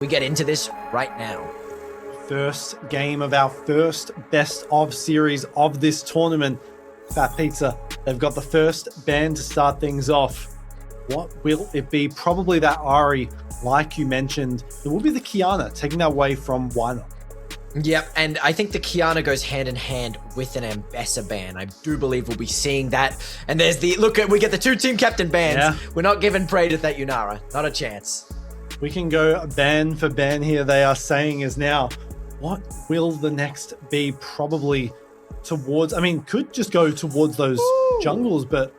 We get into this right now. First game of our first best of series of this tournament. FATPIZZA, they've got the first ban to start things off. What will it be? Probably that Ari, like you mentioned. It will be the Kiana, taking that away from Wino. Yep, and I think the Kiana goes hand in hand with an Ambessa ban. I do believe we'll be seeing that. And there's the, look, we get the two team captain bans. Yeah. We're not giving Praedyth that Yunara. Not a chance. We can go ban for ban here. They are saying is now, what will the next be? Probably towards, I mean, could just go towards those jungles, but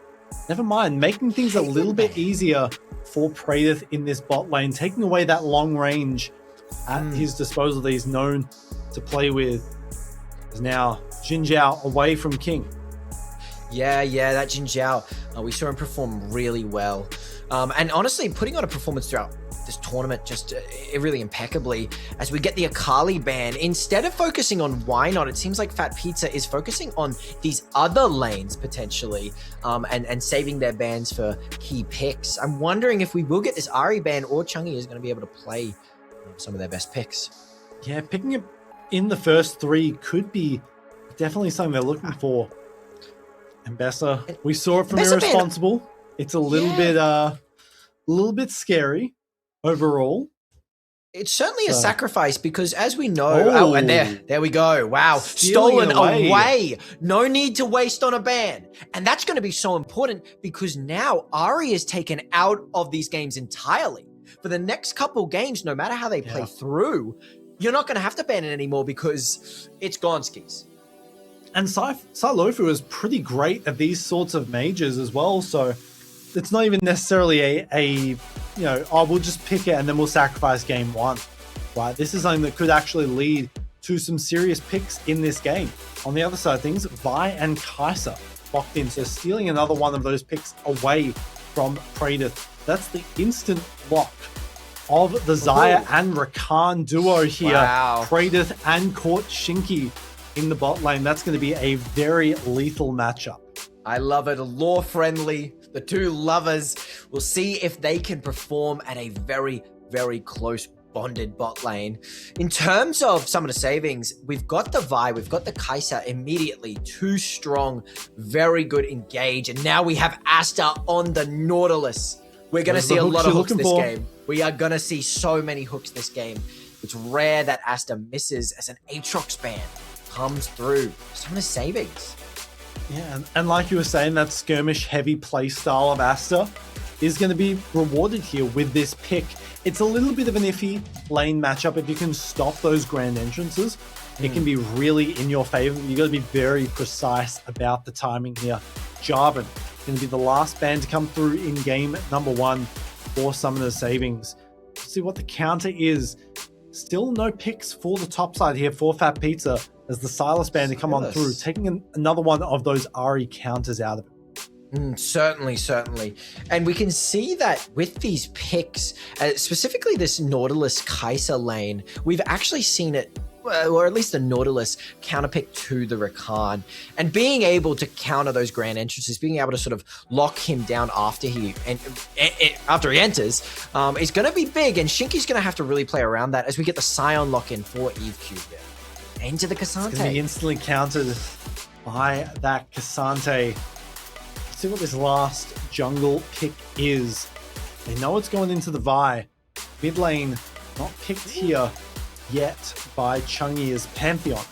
never mind. Making things a little bit easier for Praedyth in this bot lane, taking away that long range at his disposal that he's known to play with. Is now Jin Zhao away from King. Yeah, that Jin Zhao, we saw him perform really well. And honestly, putting on a performance throughout this tournament just really impeccably. As we get the Akali ban, instead of focusing on why not, it seems like FATPIZZA is focusing on these other lanes potentially, and saving their bans for key picks. I'm wondering if we will get this Ari ban or Chungi is going to be able to play some of their best picks. Yeah, picking it in the first three could be definitely something they're looking for. Ambessa, we saw it from Irresponsible. It's a little bit scary overall. It's certainly a sacrifice because, as we know, and there we go. Wow, stolen away. No need to waste on a ban, and that's going to be so important because now Ari is taken out of these games entirely. For the next couple games, no matter how they play through, you're not going to have to ban it anymore because it's gone skis. And Sailofu is pretty great at these sorts of majors as well, so it's not even necessarily we'll just pick it and then we'll sacrifice game one, right? This is something that could actually lead to some serious picks in this game. On the other side of things, Vi and Kai'Sa locked in, so stealing another one of those picks away from Praedyth. That's the instant lock of the Xayah and Rakan duo here. Wow. Praedyth and Court Shinki in the bot lane. That's going to be a very lethal matchup. I love it. Lore friendly. The two lovers. We'll see if they can perform at a very, very close bonded bot lane. In terms of some of the savings, we've got the Vi, we've got the Kai'Sa immediately. Too strong, very good engage. And now we have Asta on the Nautilus. We're going to see a lot of hooks this game. We are going to see so many hooks this game. It's rare that Asta misses as an Aatrox ban comes through. Some of the savings. Yeah, and like you were saying, that skirmish heavy play style of Asta is going to be rewarded here with this pick. It's a little bit of an iffy lane matchup. If you can stop those grand entrances, it can be really in your favor. You got to be very precise about the timing here. Jarvan going to be the last ban to come through in game number one for some of the savings. Let's see what the counter is. Still no picks for the top side here for FATPIZZA as the Silas band to come on through, taking another one of those Ari counters out of it. Certainly. And we can see that with these picks, specifically this Nautilus Kai'Sa lane, we've actually seen it, or at least the Nautilus counterpick to the Rakan, and being able to counter those grand entrances, being able to sort of lock him down after he enters, is going to be big, and Shinki's going to have to really play around that as we get the Scion lock-in for Eve Cube here. Into the Cassante. It's going to be instantly countered by that Cassante. Let's see what this last jungle pick is. They know it's going into the Vi. Mid lane, not picked here yet by Chungi as Pantheon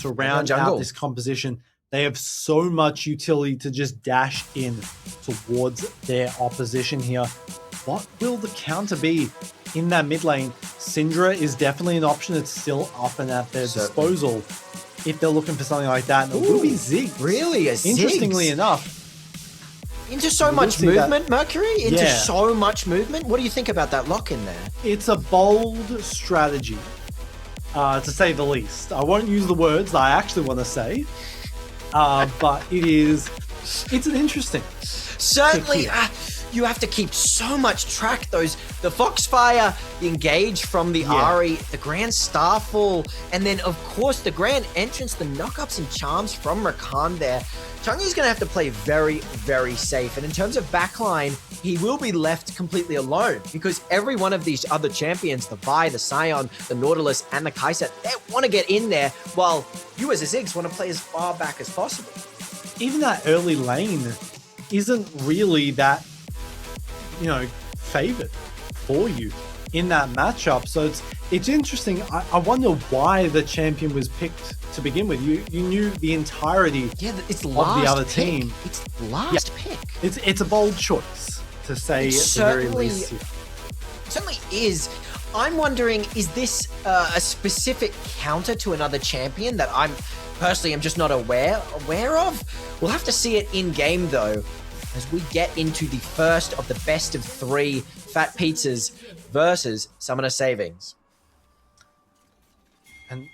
to round out this composition. They have so much utility to just dash in towards their opposition here. What will the counter be in that mid lane? Syndra is definitely an option that's still up and at their disposal if they're looking for something like that. And it will be Zig. Really? Interestingly enough. Into so much movement, Mercury? Into so much movement? What do you think about that lock in there? It's a bold strategy, to say the least. I won't use the words I actually want to say, but it's an interesting. Certainly. you have to keep so much track. The Foxfire, the Engage from the Ari, the Grand Starfall, and then of course the Grand Entrance, the knockups and charms from Rakan there. Chungy's going to have to play very, very safe. And in terms of backline, he will be left completely alone because every one of these other champions, the Vi, the Scion, the Nautilus, and the Kai'Sa, they want to get in there while you as a Ziggs want to play as far back as possible. Even that early lane isn't really that, favored for you in that matchup. So it's interesting. I wonder why the champion was picked to begin with. You knew the entirety it's of the other pick. team. It's last pick. It's a bold choice to say at the very least. It certainly is. I'm wondering, is this a specific counter to another champion that I'm just not aware of? We'll have to see it in game though, as we get into the first of the best of 3 FATPIZZAs versus Summoner Savings. And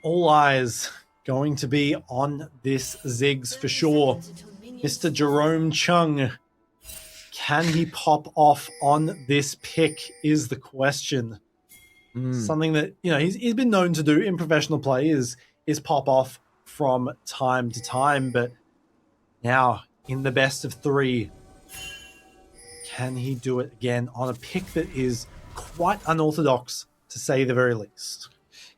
all eyes going to be on this Ziggs for sure. Mr. Jerome Chung, can he pop off on this pick is the question. Something that, he's been known to do in professional play is pop off from time to time, but now in the best of 3, can he do it again on a pick that is quite unorthodox, to say the very least?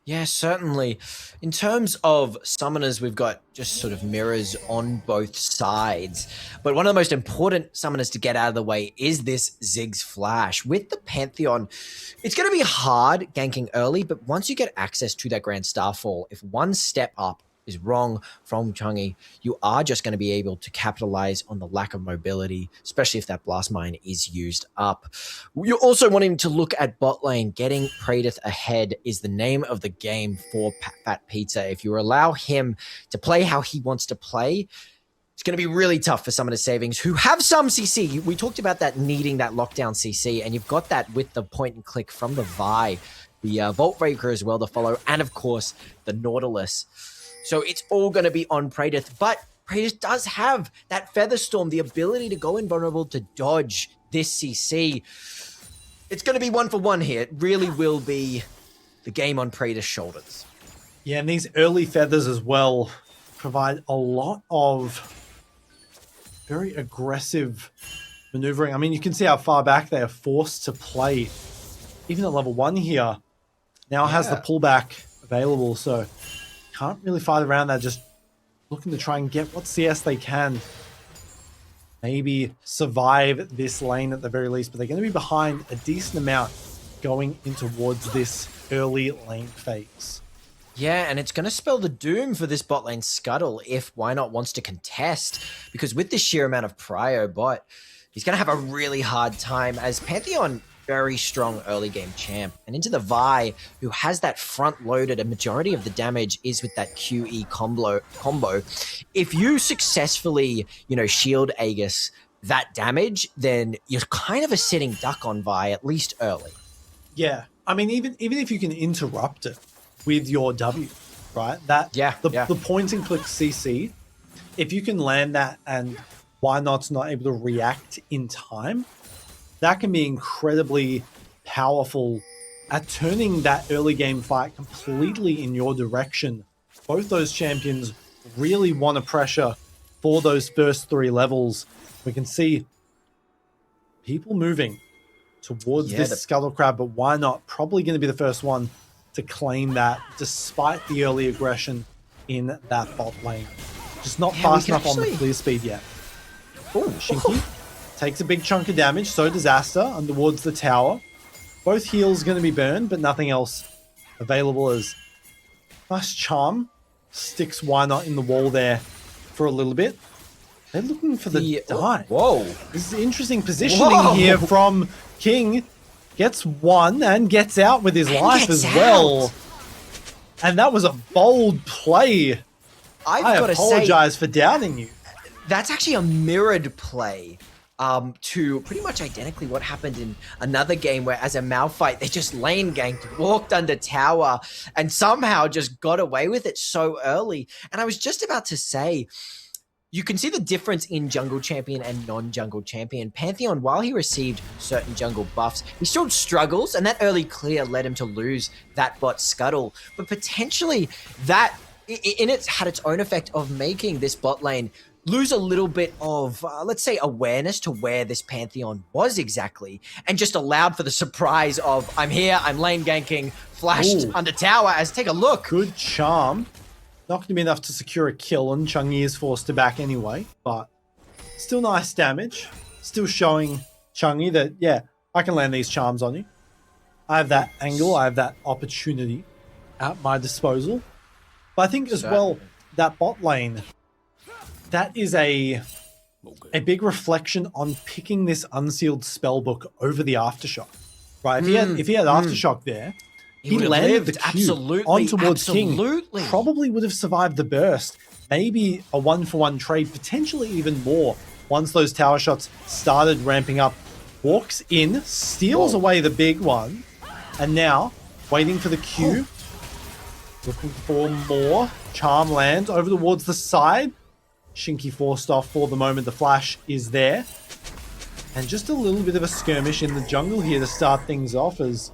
Yeah, certainly. In terms of summoners, we've got just sort of mirrors on both sides. But one of the most important summoners to get out of the way is this Ziggs Flash. With the Pantheon, it's going to be hard ganking early, but once you get access to that Grand Starfall, if one step up is wrong from Chungy, you are just going to be able to capitalize on the lack of mobility, especially if that Blast Mine is used up. You're also wanting to look at bot lane. Getting Praedyth ahead is the name of the game for FATPIZZA. If you allow him to play how he wants to play, it's going to be really tough for Summoner Savings, who have some CC. We talked about that needing that lockdown CC, and you've got that with the point and click from the Vi, the Vault Breaker as well to follow, and of course the Nautilus. So it's all going to be on Praedyth, but Praedyth does have that Featherstorm, the ability to go invulnerable to dodge this CC. It's going to be 1-for-1 here. It really will be the game on Praedyth's shoulders. Yeah, and these early feathers as well provide a lot of very aggressive maneuvering. I mean, you can see how far back they are forced to play. Even at level 1 here now has the pullback available, so can't really fight around that, just looking to try and get what CS they can. Maybe survive this lane at the very least, but they're going to be behind a decent amount going in towards this early lane phase. Yeah, and it's going to spell the doom for this bot lane scuttle if Why Not wants to contest, because with the sheer amount of prio bot, he's going to have a really hard time as Pantheon, very strong early game champ, and into the Vi, who has that front loaded, a majority of the damage is with that QE combo. If you successfully, shield Aegis that damage, then you're kind of a sitting duck on Vi, at least early. Yeah, I mean, even if you can interrupt it with your W, right? The point and click CC, if you can land that and Why Not's not able to react in time, that can be incredibly powerful at turning that early game fight completely in your direction. Both those champions really want to pressure for those first 3 levels. We can see people moving towards this Scuttle Crab, but Why Not probably going to be the first one to claim that, despite the early aggression in that bot lane. Just not fast enough on the clear speed yet. Oh, Shinky takes a big chunk of damage, so does Asta, and towards the tower. Both heals going to be burned, but nothing else available as nice charm sticks Why Not in the wall there for a little bit. They're looking for the dive. Whoa. This is interesting positioning here from King. Gets one and gets out with his life as well. And that was a bold play. I apologize for doubting you. That's actually a mirrored play to pretty much identically what happened in another game where as a Malphite, they just lane ganked, walked under tower, and somehow just got away with it so early. And I was just about to say, You can see the difference in jungle champion and non-jungle champion. Pantheon, while he received certain jungle buffs, he still struggles, and that early clear led him to lose that bot scuttle. But potentially that had its own effect of making this bot lane lose a little bit of, let's say, awareness to where this Pantheon was exactly, and just allowed for the surprise of, I'm here, I'm lane ganking, flashed under tower, as take a look. Good charm. Not going to be enough to secure a kill, and Chang'e is forced to back anyway, but still nice damage. Still showing Chang'e that, yeah, I can land these charms on you. I have that angle, I have that opportunity at my disposal. But I think as well, that bot lane, that is a big reflection on picking this unsealed spellbook over the Aftershock. Right? If he had Aftershock there, he landed the Q on towards King, probably would have survived the burst. Maybe a 1-for-1 trade, potentially even more, once those tower shots started ramping up. Walks in, steals away the big one, and now waiting for the Q. Looking for more. Charm lands over towards the side. Shinky forced off for the moment. The flash is there. And just a little bit of a skirmish in the jungle here to start things off as...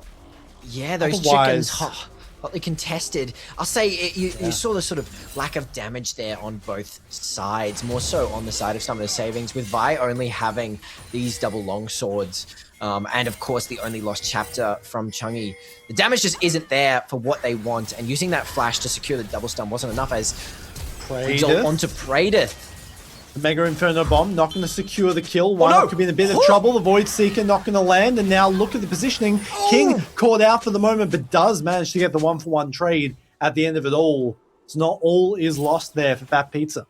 Yeah, those chickens hotly contested. I'll say you saw the sort of lack of damage there on both sides, more so on the side of some of the savings, with Vi only having these double long swords. And of course, the only lost chapter from Chang'e. The damage just isn't there for what they want, and using that flash to secure the double stun wasn't enough as Praedyth onto Praedyth. The Mega Inferno Bomb not going to secure the kill. One could be in a bit of trouble. The Void Seeker not going to land. And now look at the positioning. King caught out for the moment, but does manage to get the 1-for-1 trade at the end of it all. So not all is lost there for FATPIZZA.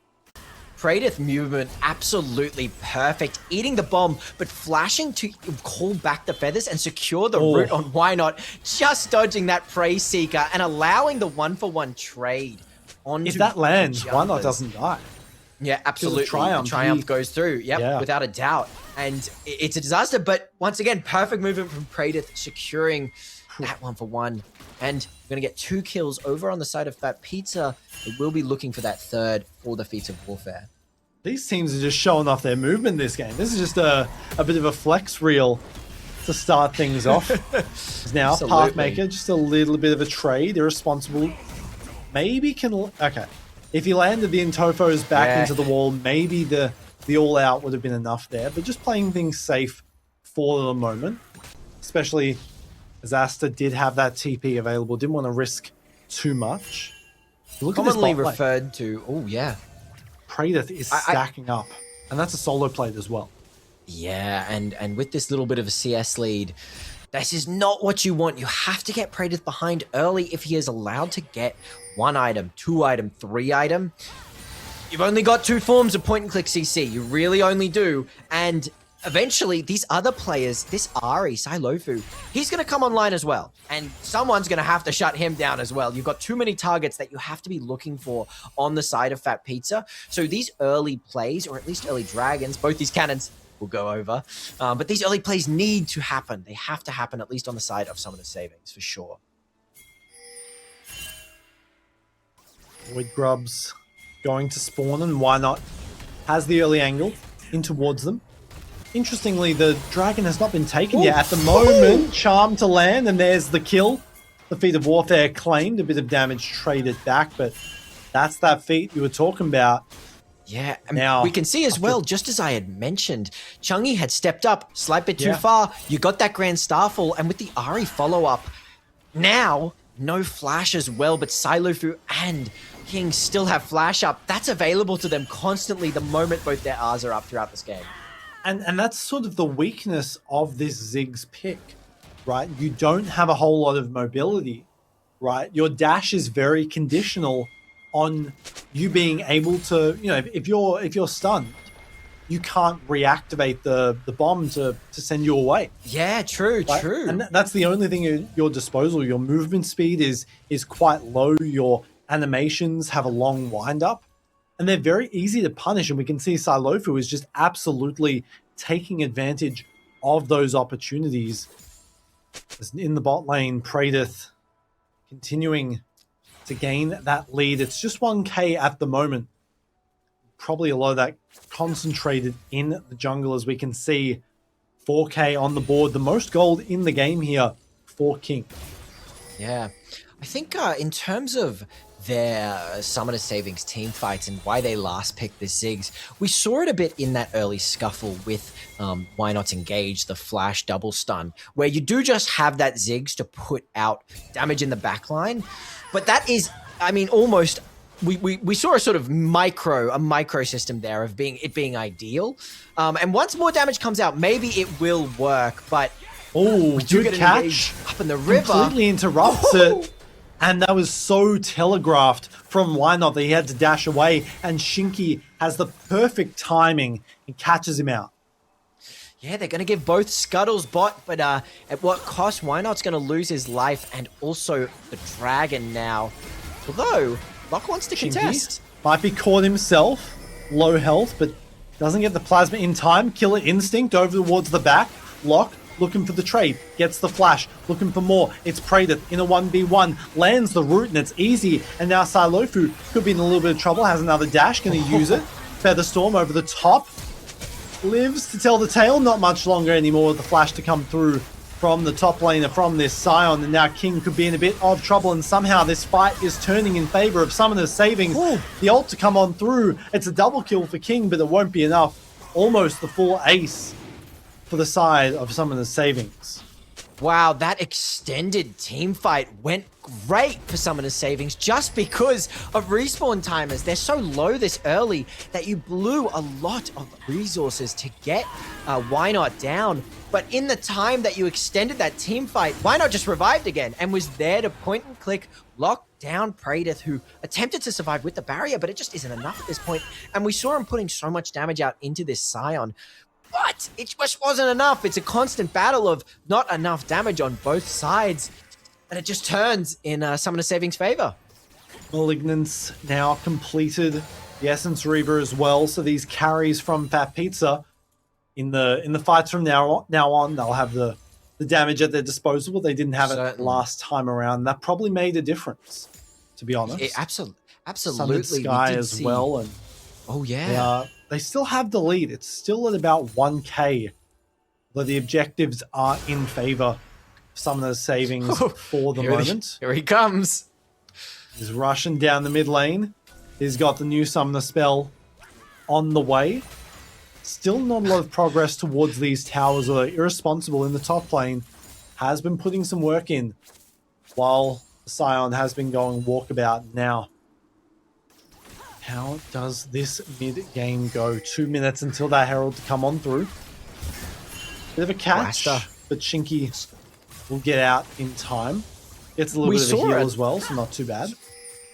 Praedyth movement absolutely perfect. Eating the bomb, but flashing to call back the feathers and secure the root on Why Not. Just dodging that Prey Seeker and allowing the 1-for-1 trade. If that lands, Why Not doesn't die. Yeah, absolutely. The triumph goes through. Yep, without a doubt. And it's a disaster, but once again, perfect movement from Praedyth, securing that 1-for-1. And we're going to get 2 kills over on the side of FATPIZZA. They will be looking for that third for the Feats of Warfare. These teams are just showing off their movement this game. This is just a bit of a flex reel to start things off. Now, Pathmaker, just a little bit of a trade. Irresponsible. Maybe can... Okay. If he landed the Intofos back into the wall, maybe the all-out would have been enough there. But just playing things safe for the moment. Especially as Asta did have that TP available. Didn't want to risk too much. Look Commonly at this referred to... Oh, yeah. Praedyth is stacking up. And that's a solo plate as well. Yeah, and with this little bit of a CS lead... This is not what you want. You have to get Praedyth behind early if he is allowed to get 1 item, 2 item, 3 item. You've only got 2 forms of point-and-click CC. You really only do. And eventually, these other players, this Ahri, Sailofu, he's going to come online as well. And someone's going to have to shut him down as well. You've got too many targets that you have to be looking for on the side of FATPIZZA. So these early plays, or at least early dragons, both these cannons will go over. But these early plays need to happen. They have to happen, at least on the side of some of the savings, for sure. Void Grubs going to spawn, and Why Not has the early angle in towards them. Interestingly, the dragon has not been taken yet at the moment. Charm to land, and there's the kill. The Feat of Warfare claimed, a bit of damage traded back, but that's that feat you were talking about. Yeah, now, we can see as well, just as I had mentioned, Chang'e had stepped up, slight bit too far. You got that Grand Starfall, and with the Ahri follow-up, now, no flash as well, but Sailofu and King still have flash up. That's available to them constantly the moment both their R's are up throughout this game. And that's sort of the weakness of this Ziggs pick, right? You don't have a whole lot of mobility, right? Your dash is very conditional on you being able to, you know, if you're stunned, you can't reactivate the bomb to send you away. Yeah, true, right? True. And that's the only thing at your disposal. Your movement speed is quite low. Your animations have a long wind up, and they're very easy to punish. And we can see Sailofu is just absolutely taking advantage of those opportunities. In the bot lane, Praedyth continuing to gain that lead. It's just 1k at the moment. probably a lot of that concentrated in the jungle, as we can see 4K on the board. The most gold in the game here for King. Yeah. I think in terms of their Summoner Savings team fights and why they last picked the Ziggs, we saw it a bit in that early scuffle with Why Not Engage, the flash double stun, where you do just have that Ziggs to put out damage in the backline. But that is, I mean, almost, we saw a sort of micro system there of it being ideal. And once more damage comes out, maybe it will work, but oh, good catch up in the river. Completely interrupts it. And that was so telegraphed from Why Not that he had to dash away, and Shinky has the perfect timing and catches him out. Yeah, they're going to give both Scuttles bot, but at what cost? Why Not's going to lose his life and also the dragon now. Although, Locke wants to contest. Might be caught himself, low health, but doesn't get the plasma in time. Killer Instinct over towards the back. Locke looking for the trade, gets the flash, looking for more. It's Praetor in a 1v1, lands the root, and it's easy. And now Sailofu could be in a little bit of trouble, has another dash, going to use it. Featherstorm over the top. Lives to tell the tale, not much longer anymore with the flash to come through from the top laner, from this Scion. And now King could be in a bit of trouble, and somehow this fight is turning in favor of Summoner's Savings. Ooh. The ult to come on through. It's a double kill for King, but it won't be enough. Almost the full ace for the side of Summoner's Savings. Wow, that extended team fight went great for Summoner's Savings just because of respawn timers. They're so low this early that you blew a lot of resources to get Why Not down. But in the time that you extended that team fight, Why Not just revived again and was there to point and click, lock down Praetor, who attempted to survive with the barrier, but it just isn't enough at this point. And we saw him putting so much damage out into this Scion. But it just wasn't enough. It's a constant battle of not enough damage on both sides. And it just turns in Summoner Savings' favor. Malignance now completed. The Essence Reaver as well. So these carries from FATPIZZA in the fights from now on, they'll have the damage at their disposal. They didn't have it last time around. That probably made a difference, to be honest. It absolutely. Sundered Sky as well. And oh, yeah. They still have the lead. It's still at about 1k. Though the objectives are in favor of Summoner's Savings for the moment. Here he comes. He's rushing down the mid lane. He's got the new Summoner spell on the way. Still not a lot of progress towards these towers. Or Irresponsible in the top lane has been putting some work in, while Scion has been going walkabout now. How does this mid-game go? 2 minutes until that Herald to come on through. Bit of a catch, but Shinky will get out in time. Gets a little bit of a heal as well, so not too bad.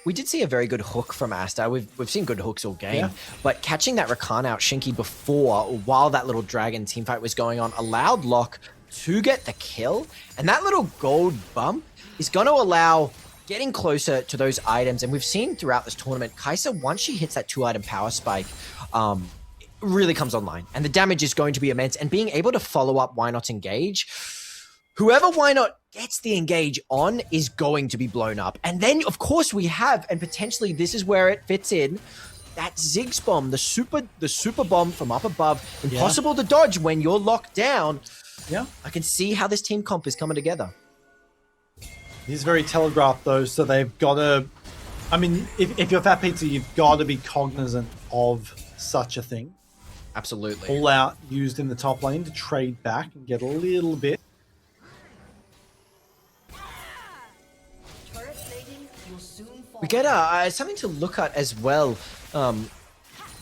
We did see a very good hook from Asta. We've seen good hooks all game, but catching that Rakan out Shinky before, while that little dragon teamfight was going on, allowed Locke to get the kill, and that little gold bump is going to allow getting closer to those items. And we've seen throughout this tournament, Kai'Sa, once she hits that 2-item power spike, really comes online, and the damage is going to be immense. And being able to follow up Why Not Engage, whoever Why Not gets the engage on is going to be blown up. And then, of course, we have, and potentially this is where it fits in, that Ziggs bomb, the super bomb from up above, impossible to dodge when you're locked down. Yeah, I can see how this team comp is coming together. He's very telegraphed though, so they've got to. I mean, if you're FATPIZZA, you've got to be cognizant of such a thing. Absolutely. All out used in the top lane to trade back and get a little bit. We get something to look at as well.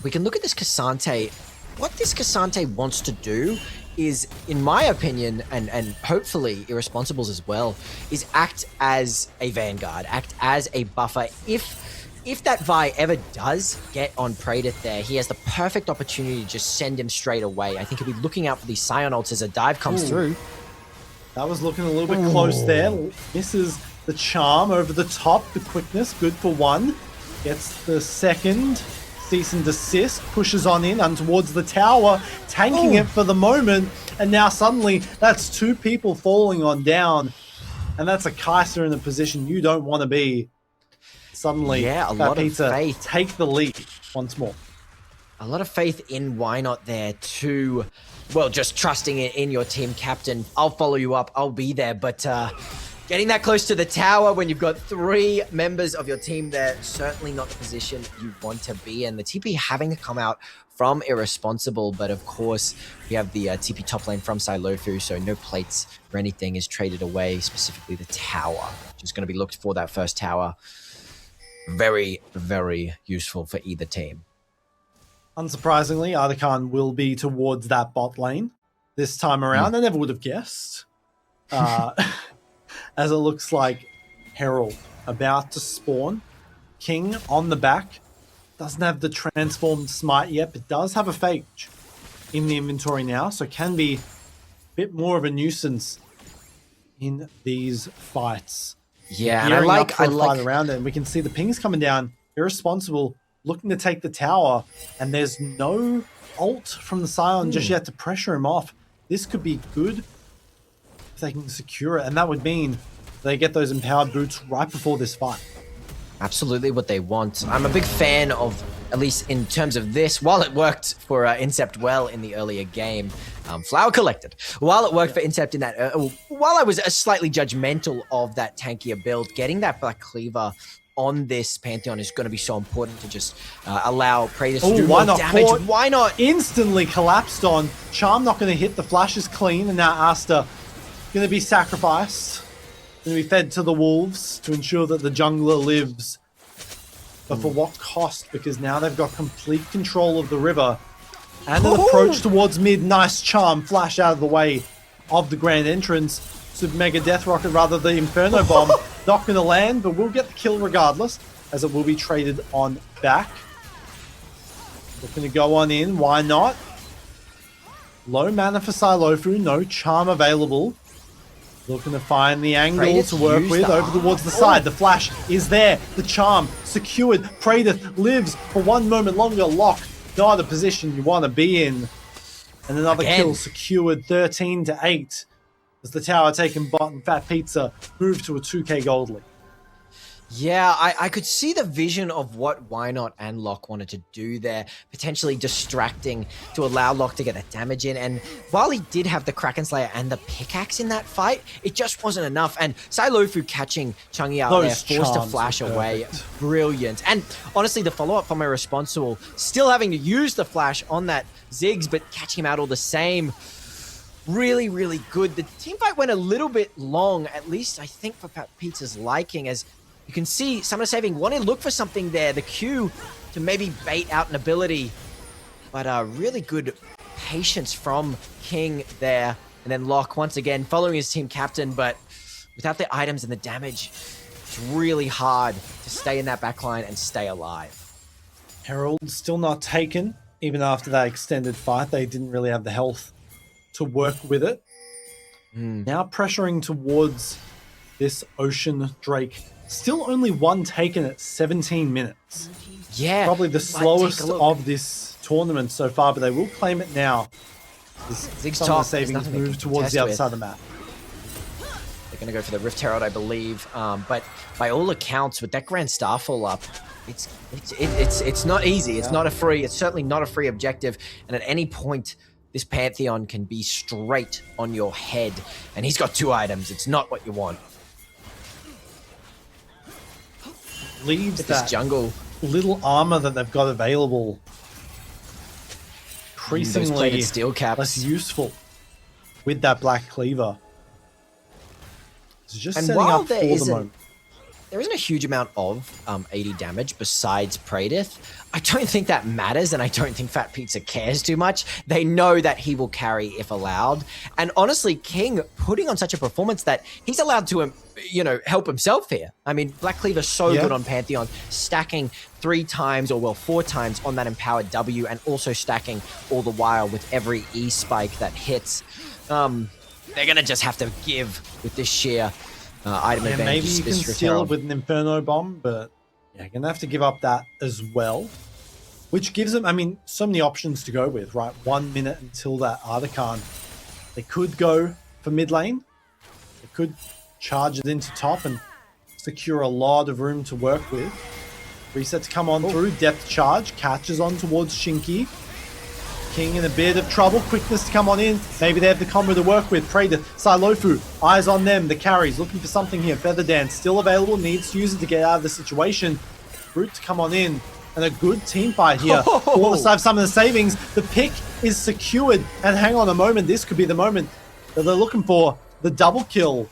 We can look at this Cassante. What this Cassante wants to do is, in my opinion, and hopefully Irresponsible's as well, is act as a vanguard, act as a buffer. If that Vi ever does get on Praetor there, he has the perfect opportunity to just send him straight away. I think he'll be looking out for these Scion ults as a dive comes through. That was looking a little bit close there. Misses the charm over the top. The quickness, good for one. Gets the second. Cease and desist. Pushes on in and towards the tower. Tanking it for the moment. And now suddenly, that's two people falling on down. And that's a Kai'Sa in a position you don't want to be. Suddenly, a lot of faith. Take the lead once more. a lot of faith in Why Not there too. Well, just trusting in your team captain. I'll follow you up. I'll be there. But getting that close to the tower when you've got 3 members of your team there, certainly not the position you want to be in. The TP having to come out from Irresponsible, but of course we have the TP top lane from Silofu, so no plates or anything is traded away, specifically the tower. Just going to be looked for that first tower. Very, very useful for either team. Unsurprisingly, Artican will be towards that bot lane this time around. I never would have guessed. As it looks like Herald about to spawn. King on the back. Doesn't have the transformed smite yet, but does have a Phage in the inventory now, so can be a bit more of a nuisance in these fights. Yeah, and I like around it, and we can see the pings coming down. Irresponsible looking to take the tower, and there's no ult from the Scion just yet to pressure him off. This could be good if they can secure it, and that would mean they get those empowered boots right before this fight. Absolutely what they want. I'm a big fan of, at least in terms of this, while it worked for Incept well in the earlier game, Flower Collected. While it worked for Incept in that, while I was slightly judgmental of that tankier build, getting that Black Cleaver on this Pantheon is going to be so important to just allow Praetus to do more damage. Why not? Instantly collapsed on. Charm not going to hit. The flash is clean, and now Asta going to be sacrificed. Going to be fed to the wolves to ensure that the jungler lives. But for what cost? Because now they've got complete control of the river. And an approach towards mid. Nice Charm. Flash out of the way of the grand entrance. Super Mega Death Rocket, rather the Inferno Bomb. Not going to land, but we'll get the kill regardless, as it will be traded on back. Looking to go on in. Why not? Low mana for Silofu. No Charm available. Looking to find the angle to work with over towards the side. The flash is there. The Charm secured. Praedyth lives for one moment longer. Lock, not a position you want to be in. And another kill secured. 13-8 as the tower taken bot and FATPIZZA moved to a 2k gold lead. Yeah, I could see the vision of what Why Not and Locke wanted to do there, potentially distracting to allow Locke to get that damage in. And while he did have the Kraken Slayer and the pickaxe in that fight, it just wasn't enough. And Silofu catching Chungy out there, forced to flash away. Brilliant. And honestly, the follow-up from Irresponsible, still having to use the flash on that Ziggs, but catching him out all the same. Really, really good. The team fight went a little bit long, at least I think for FATPIZZA's liking, as you can see Summoner's Saving wanting to look for something there. The Q to maybe bait out an ability. But really good patience from King there. And then Locke once again following his team captain. But without the items and the damage, it's really hard to stay in that backline and stay alive. Herald still not taken. Even after that extended fight, they didn't really have the health to work with it. Now pressuring towards this Ocean Drake. Still only one taken at 17 minutes. Yeah. Probably the slowest of this tournament so far, but they will claim it now. Ziggs top. top. Savings move towards the other side of the map. They're going to go for the Rift Herald, I believe. But by all accounts, with that Grand Starfall up, it's not easy. It's not a free. It's certainly not a free objective. And at any point, this Pantheon can be straight on your head. And he's got 2 items. It's not what you want. Leaves this jungle little armor that they've got available increasingly steel caps. Less useful with that Black Cleaver. It's just setting up for the moment. There isn't a huge amount of 80 damage besides Praedyth. I don't think that matters, and I don't think FATPIZZA cares too much. They know that he will carry if allowed. And honestly, King putting on such a performance that he's allowed to, help himself here. I mean, Black Cleaver's so good on Pantheon, stacking 3 times, or well, 4 times on that empowered W, and also stacking all the while with every E spike that hits. They're gonna just have to give with this sheer item advantage. Maybe you can steal it with an Inferno Bomb, but yeah, you're gonna have to give up that as well. Which gives them, so many options to go with, right? 1 minute until that Artican. They could go for mid lane. They could charge it into top and secure a lot of room to work with. Reset to come on through. Depth charge. Catches on towards Shinky. King in a bit of trouble. Quickness to come on in. Maybe they have the combo to work with. Praetor, Silofu, eyes on them. The carries looking for something here. Feather Dance still available. Needs to use it to get out of the situation. Brute to come on in. And a good team fight here. For the side of Summoner's Savings. The pick is secured. And hang on a moment. This could be the moment that they're looking for. The double kill.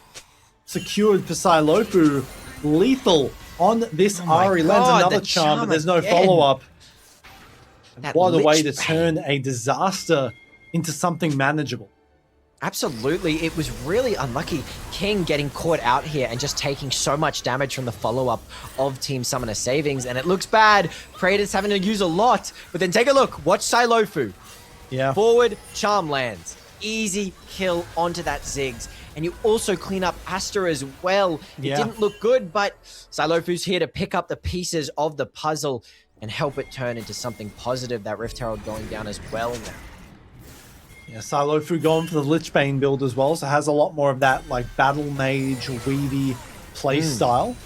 Secured for Silofu. Lethal on this Ari. Lands another charm, but there's no follow-up. What a way to turn a disaster into something manageable. Absolutely. It was really unlucky. King getting caught out here and just taking so much damage from the follow-up of Team Summoner Savings. And it looks bad. Praetor's having to use a lot. But then take a look. Watch Silofu. Yeah. Forward, charm lands. Easy kill onto that Ziggs. And you also clean up Asta as well. It didn't look good, but Silofu's here to pick up the pieces of the puzzle and help it turn into something positive. That Rift Herald going down as well now. Yeah, Silofu going for the Lichbane build as well, so has a lot more of that like Battle Mage, weedy play style.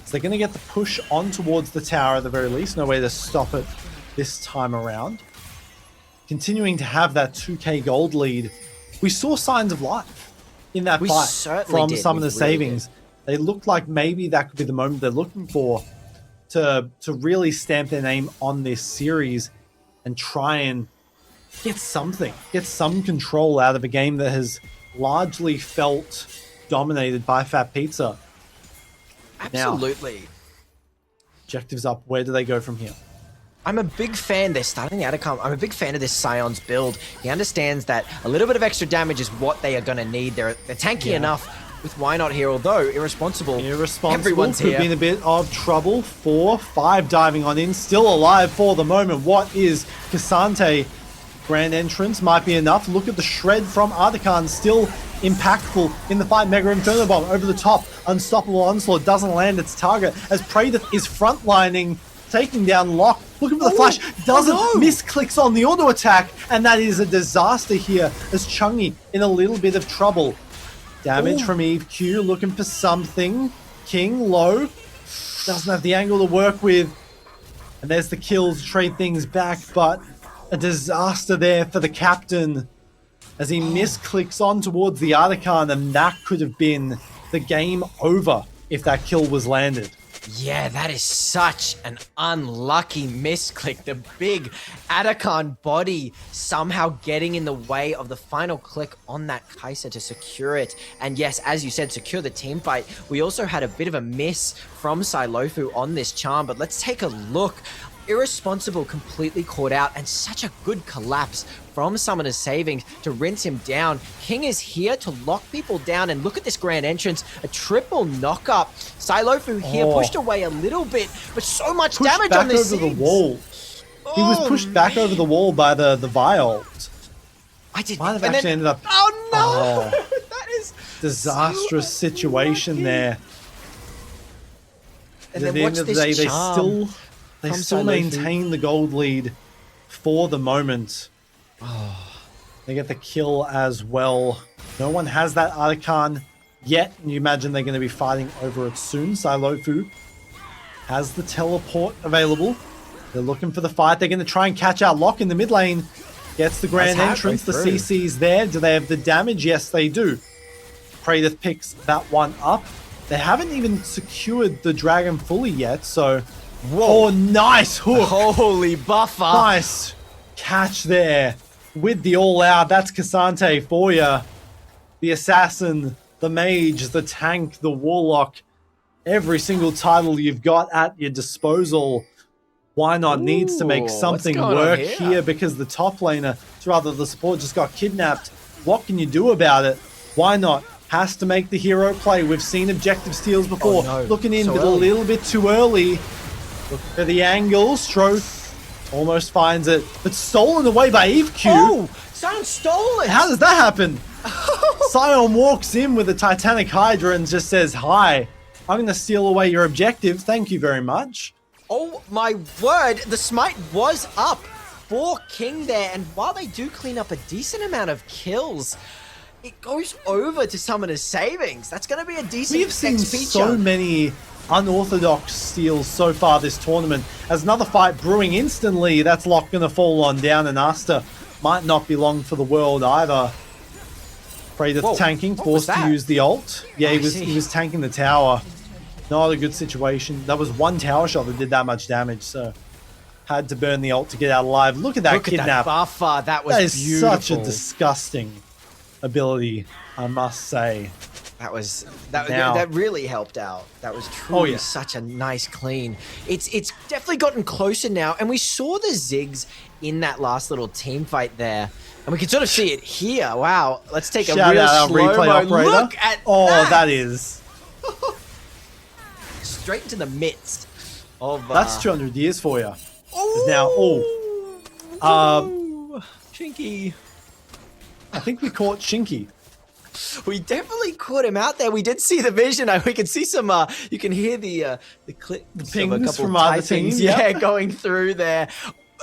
So they're going to get the push on towards the tower at the very least. No way to stop it this time around. Continuing to have that 2k gold lead. We saw signs of life in that fight from Summoner's Savings. They looked like maybe that could be the moment they're looking for to really stamp their name on this series and try and get some control out of a game that has largely felt dominated by FATPIZZA. Absolutely. Now, objectives up. Where do they go from here? I'm a big fan. They're starting the outcome. I'm a big fan of this Scion's build. He understands that a little bit of extra damage is what they are going to need. They're tanky enough with Why Not here, although irresponsible. Everyone's could here. be in a bit of trouble. 4-5 diving on in, still alive for the moment. What is Cassante? Grand entrance might be enough. Look at the shred from Artican, still impactful in the fight. Mega Inferno Bomb over the top. Unstoppable Onslaught doesn't land its target as Praetor is frontlining, taking down Locke. Looking for the flash. Doesn't. Misclicks on the auto attack, and that is a disaster here as Chungy in a little bit of trouble. Damage from Eve Q, looking for something. King low. Doesn't have the angle to work with. And there's the kill to trade things back, but a disaster there for the captain as he misclicks on towards the Artican, and that could have been the game over if that kill was landed. Yeah, that is such an unlucky misclick. The big Atacon body somehow getting in the way of the final click on that Kai'Sa to secure it. And yes, as you said, secure the team fight. We also had a bit of a miss from Silofu on this charm, but let's take a look. Irresponsible completely caught out, and such a good collapse from Summoner's Savings to rinse him down. King is here to lock people down, and look at this grand entrance, a triple knock-up. Silofu here pushed away a little bit, but so much damage on this over the wall. He was pushed back over the wall by the Viol. Might have actually ended up... Oh no! That is disastrous situation there. And at the end of the day, they still maintain the gold lead for the moment. They get the kill as well. No one has that Artican yet, and you imagine they're going to be fighting over it soon. Silofu has the teleport available. They're looking for the fight. They're going to try and catch out Locke in the mid lane. Gets the grand entrance. The CC's there. Do they have the damage? Yes, they do. Praetor picks that one up. They haven't even secured the dragon fully yet, so... Whoa, nice hook. Holy buffer. Nice catch there with the all-out. That's Cassante for you. The assassin, the mage, the tank, the warlock. Every single title you've got at your disposal. Why Not needs to make something work here because the top laner, rather the support, just got kidnapped. What can you do about it? Why Not has to make the hero play. We've seen objective steals before. Looking in, but a little bit too early. Look for the angle. Stroth almost finds it, but stolen away by Eve Q. Oh, Sion stole it. How does that happen? Sion walks in with a Titanic Hydra and just says, hi, I'm going to steal away your objective. Thank you very much. Oh my word. The smite was up for King there. And while they do clean up a decent amount of kills, it goes over to Summoner's Savings. That's going to be a decent We've seen so many unorthodox steals so far this tournament. As another fight brewing instantly, that's Locke going to fall on down, and Asta might not be long for the world either. Predator tanking, forced to use the ult. Yeah, he was tanking the tower. Not a good situation. That was one tower shot that did that much damage, so had to burn the ult to get out alive. Look at that kidnap. At that buffer. That was beautiful. Such a disgusting ability, I must say. That really helped out. That was truly such a nice clean. It's definitely gotten closer now, and we saw the Ziggs in that last little team fight there, and we can sort of see it here. Wow, let's take a real slow-mo look at that is straight into the midst of. That's 200 years for you. Now, Shinky. I think we caught Shinky. We definitely caught him out there. We did see the vision. We can see some. You can hear the clicks, the pings from other teams. Yeah, going through there.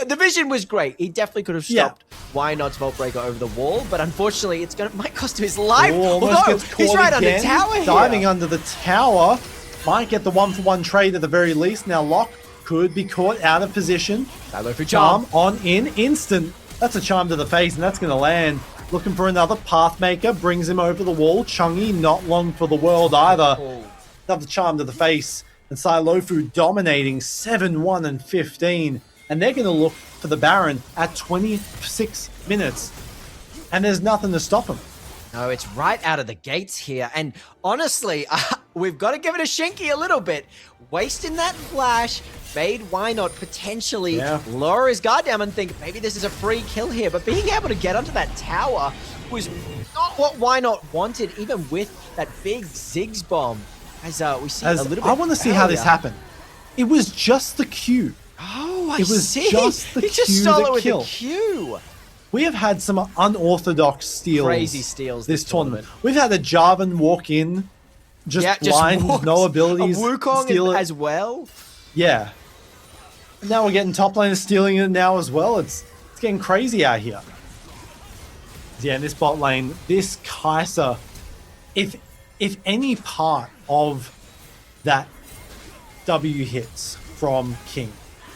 The vision was great. He definitely could have stopped Why Not's Vault Breaker over the wall, but unfortunately, might cost him his life. Although he's right under tower here. Diving under the tower, might get the 1-for-1 trade at the very least. Now Locke could be caught out of position. Charm on in instant. That's a charm to the face, and that's going to land. Looking for another Pathmaker, brings him over the wall. Chungy, not long for the world either. Another charm to the face. And Silofu dominating 7-1 and 15. And they're going to look for the Baron at 26 minutes. And there's nothing to stop him. No, it's right out of the gates here. And honestly, we've got to give it a Shinky a little bit. Wasting that flash made Why Not potentially lower his guard down and think maybe this is a free kill here. But being able to get onto that tower was not what Why Not wanted, even with that big Ziggs bomb. As we see a little bit. I want to see how this happened. It was just the Q. Oh, I see. It was just the Q just stole it with kill. the Q. We have had some unorthodox steals. Crazy steals this tournament. We've had a Jarvan walk in, just blind, no abilities. A Wukong steal it as well. Yeah. Now we're getting top laners stealing it now as well. It's getting crazy out here. Yeah, in this bot lane, this Kai'Sa, if any part of that W hits from King,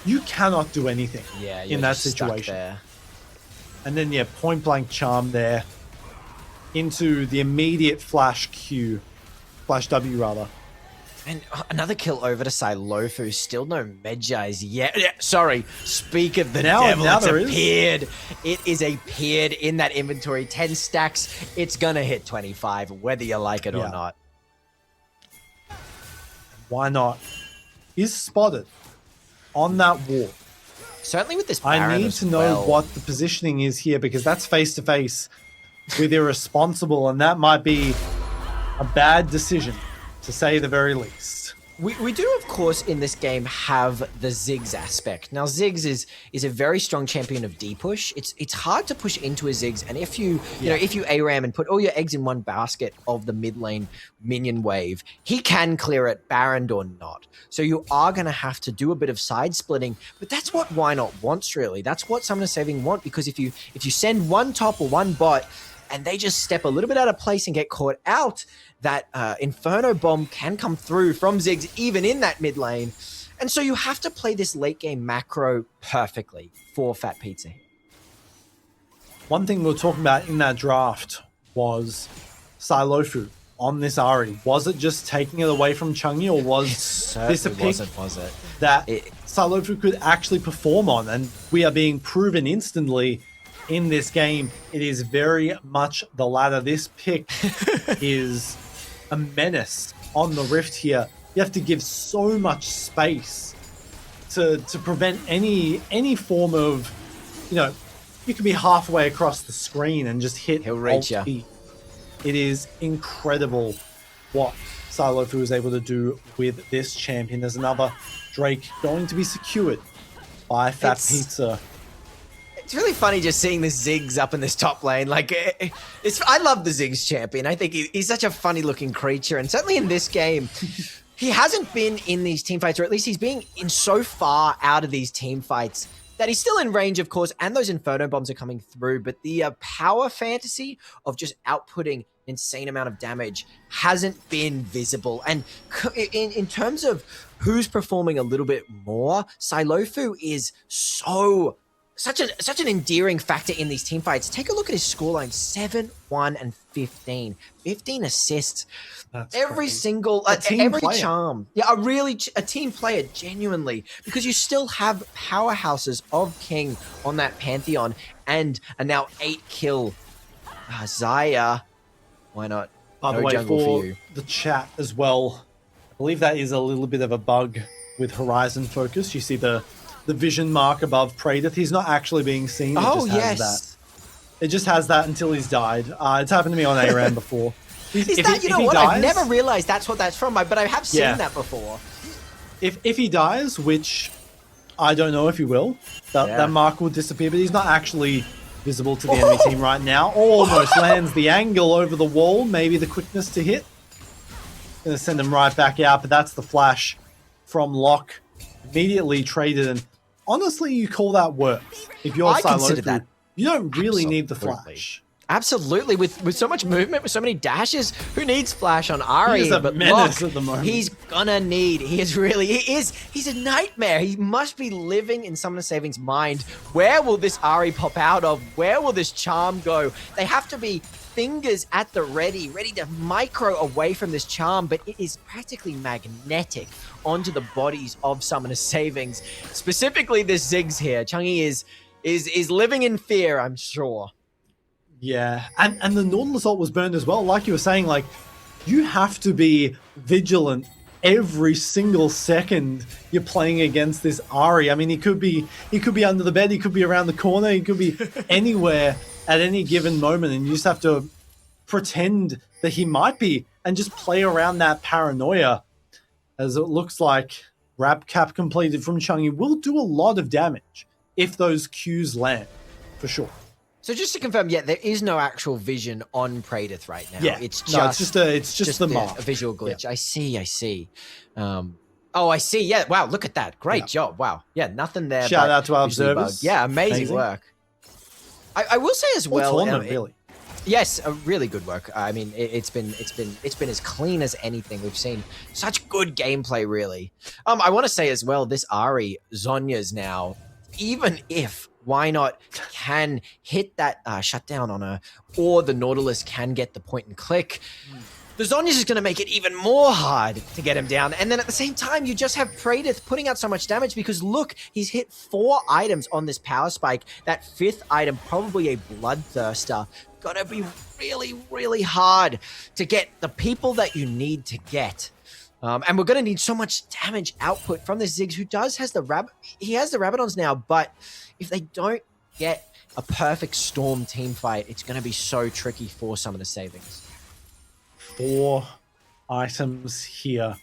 you cannot do anything in that situation. And then, point blank charm there into the immediate flash Q, flash W rather. And another kill over to Silofu. Still no Medjay's yet. Sorry, speak of the devil, it's appeared. It is appeared in that inventory. 10 stacks. It's going to hit 25, whether you like it or not. Why Not is spotted on that wall. Certainly with this Baron I need to know what the positioning is here, because that's face-to-face with Irresponsible, and that might be a bad decision, to say the very least. We do, of course, in this game have the Ziggs aspect. Now, Ziggs is a very strong champion of D-push. It's hard to push into a Ziggs, and if you if you ARAM and put all your eggs in one basket of the mid lane minion wave, he can clear it, Baroned or not. So you are going to have to do a bit of side splitting, but that's what Why Not wants, really. That's what Summoner Saving want, because if you send one top or one bot, and they just step a little bit out of place and get caught out, that Inferno Bomb can come through from Ziggs even in that mid lane. And so you have to play this late game macro perfectly for FATPIZZA. One thing we were talking about in that draft was Silofu on this Ahri. Was it just taking it away from Chungy, or was this a pick that Silofu could actually perform on? And we are being proven instantly in this game, it is very much the latter. This pick is a menace on the Rift here. You have to give so much space to prevent any form of, you could be halfway across the screen and just hit. He'll reach you. It is incredible what Silofu was able to do with this champion. There's another Drake going to be secured by FATPIZZA. It's really funny just seeing the Ziggs up in this top lane. Like, I love the Ziggs champion. I think he's such a funny looking creature. And certainly in this game, he hasn't been in these team fights, or at least he's being in so far out of these team fights that he's still in range, of course, and those Inferno Bombs are coming through. But the power fantasy of just outputting insane amount of damage hasn't been visible. And in terms of who's performing a little bit more, Silofu is such an endearing factor in these team fights. Take a look at his scoreline: 7, 1, and 15. 15 assists. That's every crazy. single every charm. Yeah, a team player, genuinely, because you still have powerhouses of King on that Pantheon and a now 8-kill Zaya. Why not? By the No way, jungle for you. the chat as well, I believe that is a little bit of a bug with Horizon Focus. You see the vision mark above Praedyth. He's not actually being seen. It Oh, just has yes. that. It just has that until he's died. It's happened to me on ARAM before. Is that, you know what? I've never realized that's what that's from, but I have seen Yeah. that before. If he dies, which I don't know if he will, that mark will disappear, but he's not actually visible to the enemy team right now. Almost lands the angle over the wall, maybe the quickness to hit. Gonna send him right back out, but that's the flash from Locke. Immediately traded, and honestly, you call that works. If you're I consider Silofu, that. you don't really need the Absolutely. flash. Absolutely, with so much movement, with so many dashes, who needs flash on Ari? He is a But menace Locke, at the moment. he's a nightmare. He must be living in Summoner Saving's mind. Where will this Ari pop out of? Where will this charm go? They have to be fingers at the ready to micro away from this charm, but it is practically magnetic onto the bodies of Summoner Savings. Specifically this Ziggs here. Chungy is living in fear, I'm sure. Yeah, and the Nautilus ult was burned as well. Like you were saying, like, you have to be vigilant every single second you're playing against this Ari. I mean, he could be under the bed, he could be around the corner, he could be anywhere at any given moment, and you just have to pretend that he might be and just play around that paranoia. As it looks like Wrap Cap completed from Chungy will do a lot of damage if those Qs land, for sure. So just to confirm, yeah, there is no actual vision on Praedyth right now. Yeah, it's just the mark. a visual glitch. Yeah. I see. I see. Yeah, wow, look at that. Great job. Wow. Yeah, nothing there. Shout but out to our visually observers. bugged. Yeah, amazing work. I will say as well. Tournament, really. Yes, a really good work. I mean, it's been as clean as anything we've seen. Such good gameplay, really. I want to say as well, this Ari Zonya's now, even if why not can hit that shutdown on her, or the Nautilus can get the point and click. The Zonya's is going to make it even more hard to get him down. And then at the same time, you just have Praedyth putting out so much damage because look, he's hit 4 items on this power spike. That 5th item, probably a Bloodthirster. Gonna be really, really hard to get the people that you need to get. And we're going to need so much damage output from this Ziggs, who has the Rabadons now, but if they don't get a perfect Storm team fight, it's going to be so tricky for some of the Savings. 4 items here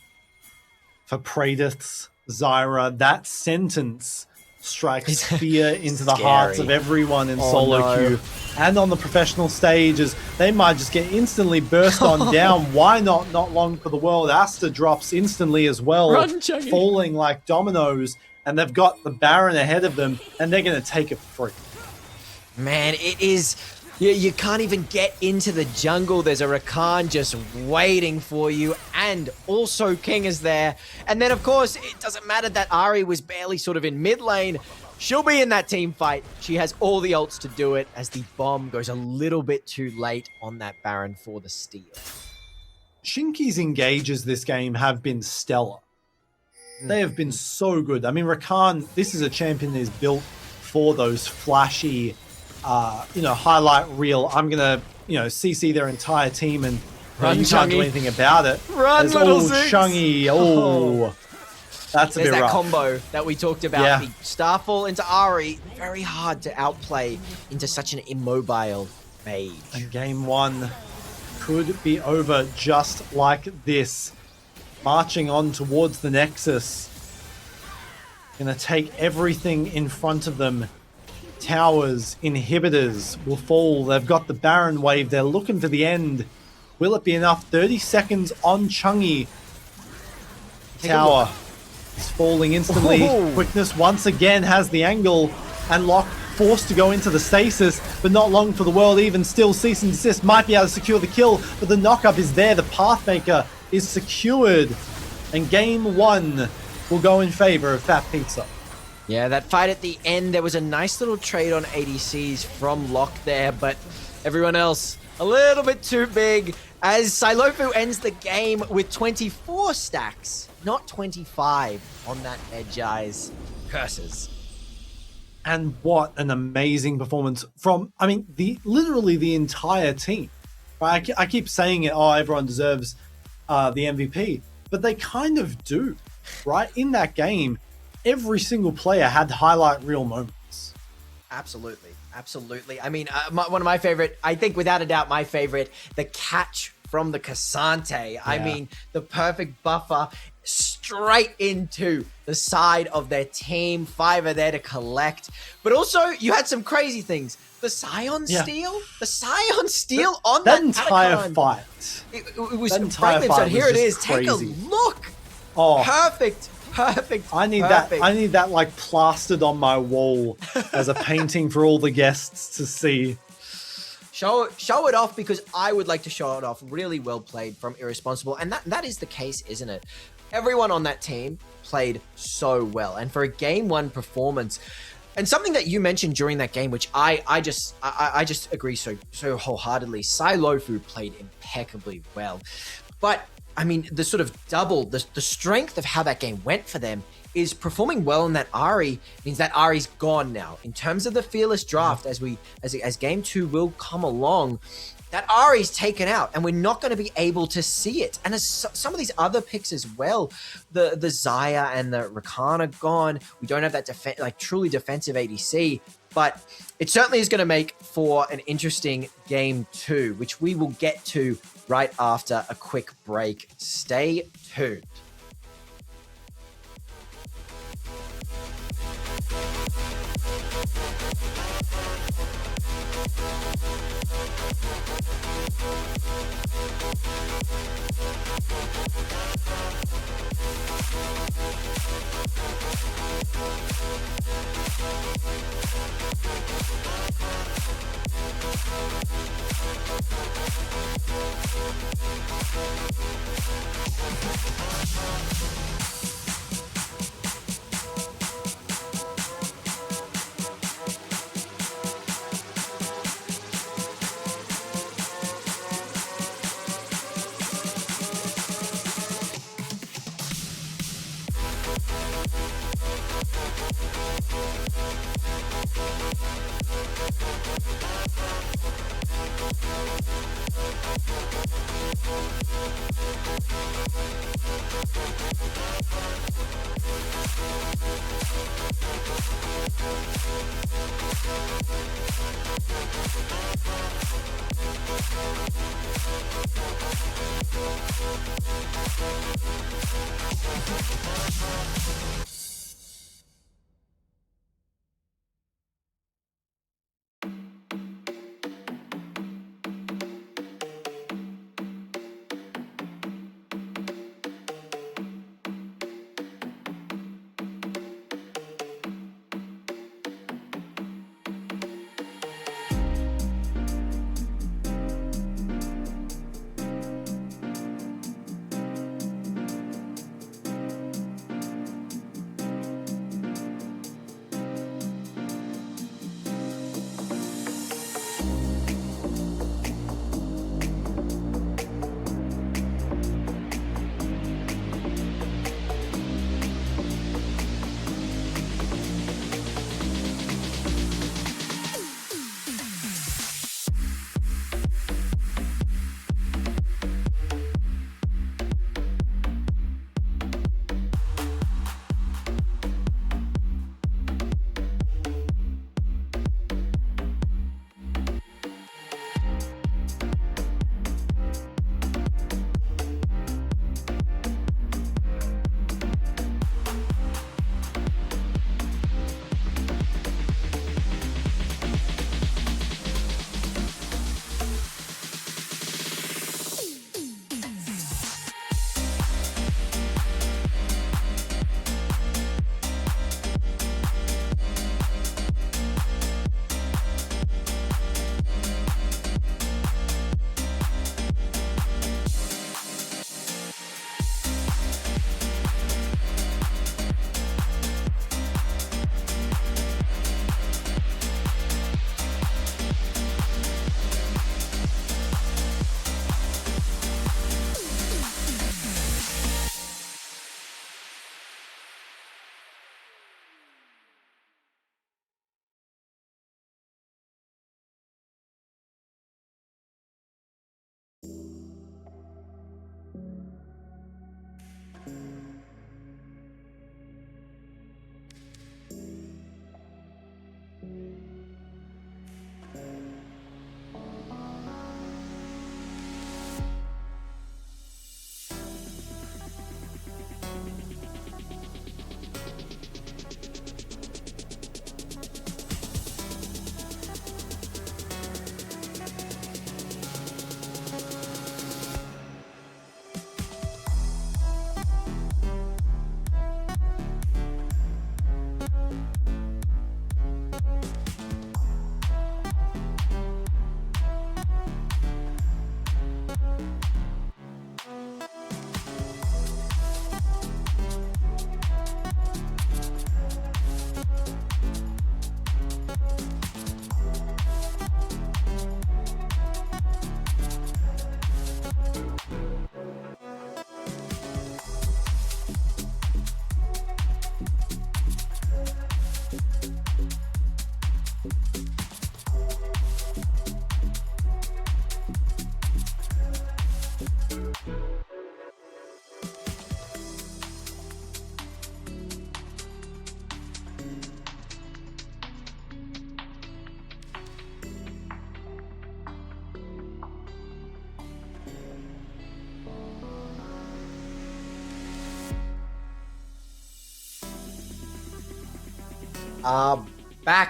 for Praedyth's Zyra. That sentence strikes fear into the hearts of everyone in solo queue and on the professional stages. They might just get instantly burst on down. Why not? Not long for the world. Asta drops instantly as well, falling like dominoes, and they've got the Baron ahead of them, and they're going to take it free. Man, it is... You can't even get into the jungle. There's a Rakan just waiting for you, and also King is there. And then, of course, it doesn't matter that Ari was barely sort of in mid lane. She'll be in that team fight. She has all the ults to do it as the bomb goes a little bit too late on that Baron for the steal. Shinky's engages this game have been stellar. They have been so good. I mean, Rakan, this is a champion that is built for those flashy... highlight reel. I'm gonna, CC their entire team, and you can't do anything about it. Run, little Ziggs. Chungy. Oh, that's a bit rough. There's that combo that we talked about. The Starfall into Ari, very hard to outplay into such an immobile mage. And game 1 could be over just like this. Marching on towards the Nexus. Gonna take everything in front of them. Towers, inhibitors will fall. They've got the Baron wave. They're looking for the end. Will it be enough? 30 seconds on Chungy. Tower is falling instantly. Quickness once again has the angle, and Locke forced to go into the stasis, but not long for the world. Even still, cease and desist might be able to secure the kill, but the knockup is there. The Pathmaker is secured, and game 1 will go in favor of FATPIZZA. Yeah, that fight at the end, there was a nice little trade on ADCs from Locke there, but everyone else a little bit too big as Silofu ends the game with 24 stacks, not 25 on that Medjai's curses. And what an amazing performance from, I mean, literally the entire team. Right? I keep saying it, oh, everyone deserves the MVP, but they kind of do, right? In that game, every single player had highlight reel moments. Absolutely. Absolutely. I mean, one of my favorite, I think without a doubt, my favorite, the catch from the Cassante. Yeah. I mean, the perfect buffer straight into the side of their team. 5 are there to collect. But also, you had some crazy things. The Scion Steel? The Scion Steel on that entire Atacon. Fight. It was fragments. So here it is. Crazy. Take a look. Oh. Perfect. I need that like plastered on my wall as a painting for all the guests to see. Show it off, because I would like to show it off. Really well played from Irresponsible, and that is the case, isn't it? Everyone on that team played so well, and for a game 1 performance, and something that you mentioned during that game, which I just agree so wholeheartedly. Silofu played impeccably well, but I mean, the sort of double, the strength of how that game went for them is performing well in that Ahri means that Ahri's gone now. In terms of the Fearless draft, as game 2 will come along, that Ahri's taken out, and we're not going to be able to see it. And as some of these other picks as well, the Xayah and the Rakan gone. We don't have that truly defensive ADC, but it certainly is going to make for an interesting game 2, which we will get to right after a quick break. Stay tuned.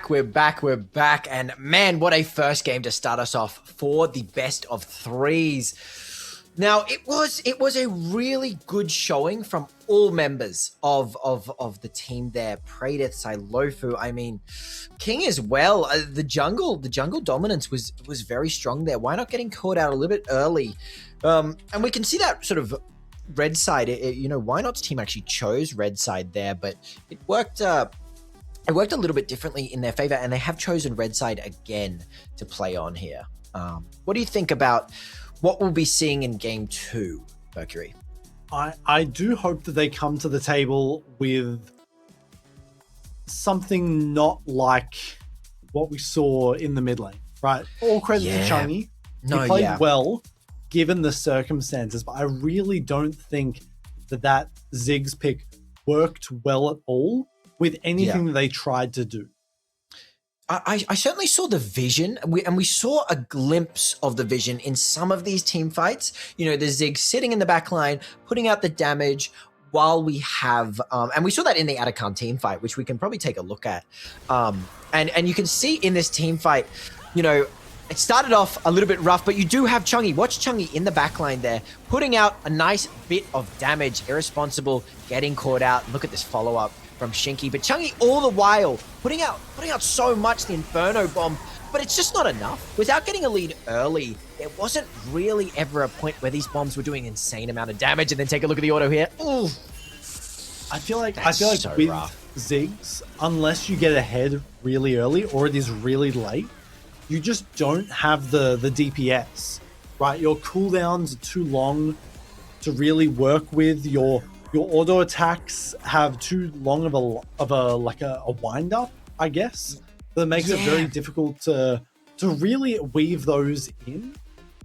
We're back, and man, what a first game to start us off for the best of threes. Now, it was a really good showing from all members of the team there. Praedith, Silofu, I mean, King as well. The jungle dominance was very strong there. Why not getting caught out a little bit early? And we can see that sort of red side. Why not's team actually chose red side there, but it worked. It worked a little bit differently in their favor, and they have chosen red side again to play on here. What do you think about what we'll be seeing in game 2, Mercury? I do hope that they come to the table with something not like what we saw in the mid lane, right? All credit to Chungy. He played well given the circumstances, but I really don't think that Ziggs pick worked well at all with anything that they tried to do. I certainly saw the vision, and we saw a glimpse of the vision in some of these team fights. The Ziggs sitting in the back line, putting out the damage while we have, and we saw that in the Atakan team fight, which we can probably take a look at. And you can see in this team fight, it started off a little bit rough, but you do have Chungy. Watch Chungy in the backline there, putting out a nice bit of damage. Irresponsible, getting caught out. Look at this follow-up from Shinky. But Chungy all the while putting out so much, the Inferno Bomb, but it's just not enough. Without getting a lead early, there wasn't really ever a point where these bombs were doing an insane amount of damage. And then take a look at the auto here. Ooh. I feel like so with rough. Ziggs, unless you get ahead really early or it is really late, you just don't have the DPS, right? Your cooldowns are too long to really work with. Your auto attacks have too long of a wind up, I guess. That makes it very difficult to really weave those in.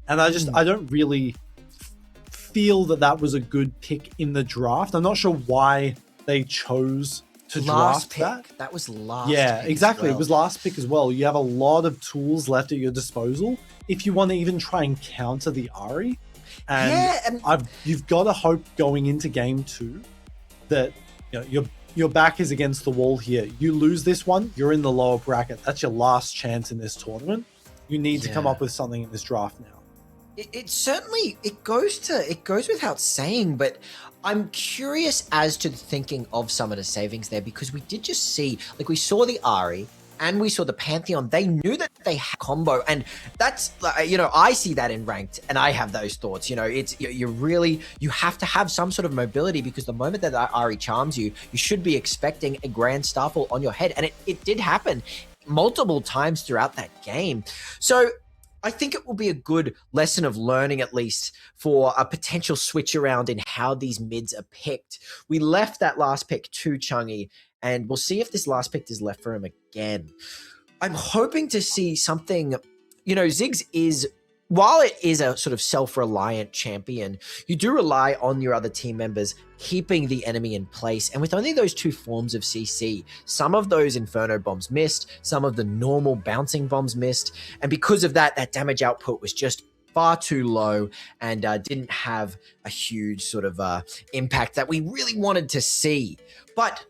And I don't really feel that was a good pick in the draft. I'm not sure why they chose to draft that. That was last. Yeah, exactly. Well. It was last pick as well. You have a lot of tools left at your disposal if you want to even try and counter the Ahri. And you've got to hope going into game 2 that your back is against the wall here. You lose this one, you're in the lower bracket. That's your last chance in this tournament. You need to come up with something in this draft now. It certainly goes without saying, but I'm curious as to the thinking of some of the savings there, because we did just see, we saw the Ahri and we saw the Pantheon. They knew that they had combo, and that's, I see that in ranked, and I have those thoughts. You have to have some sort of mobility, because the moment that Ahri charms you, you should be expecting a grand starfall on your head, and it did happen multiple times throughout that game. So I think it will be a good lesson of learning, at least, for a potential switch around in how these mids are picked. We left that last pick to Chungy, and we'll see if this last pick is left for him again. I'm hoping to see something, Ziggs is, while it is a sort of self-reliant champion, you do rely on your other team members keeping the enemy in place. And with only those 2 forms of CC, some of those Inferno bombs missed, some of the normal bouncing bombs missed. And because of that, that damage output was just far too low and didn't have a huge sort of impact that we really wanted to see. But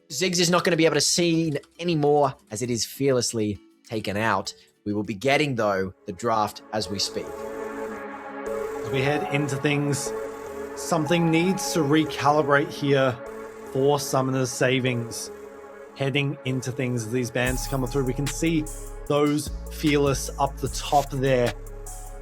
Ziggs is not going to be able to see anymore, as it is fearlessly taken out. We will be getting, though, the draft as we speak. As we head into things, something needs to recalibrate here for Summoner's savings heading into things as these bans come through. We can see those Fearless up the top there.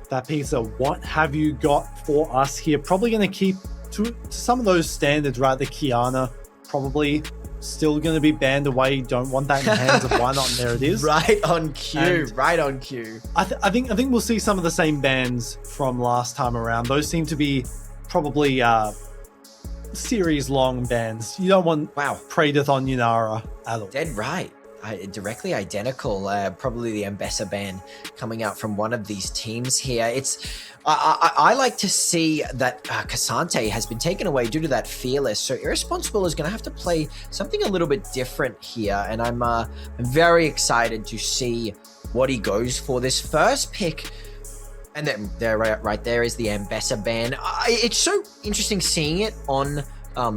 FATPIZZA, what have you got for us here? Probably going to keep to some of those standards, right? The Kiana probably still going to be banned away. Don't want that in the hands of why not, and there it is. Right on cue, And right on cue. I think we'll see some of the same bans from last time around. Those seem to be probably series long bans. You don't want Praedyth on Yunara at all. Dead right. Directly identical. Probably the Ambessa ban coming out from one of these teams here. I like to see that Cassante has been taken away due to that Fearless. So Irresponsible is going to have to play something a little bit different here, and I'm very excited to see what he goes for. This first pick. And then right there is the Ambessa ban. It's so interesting seeing it on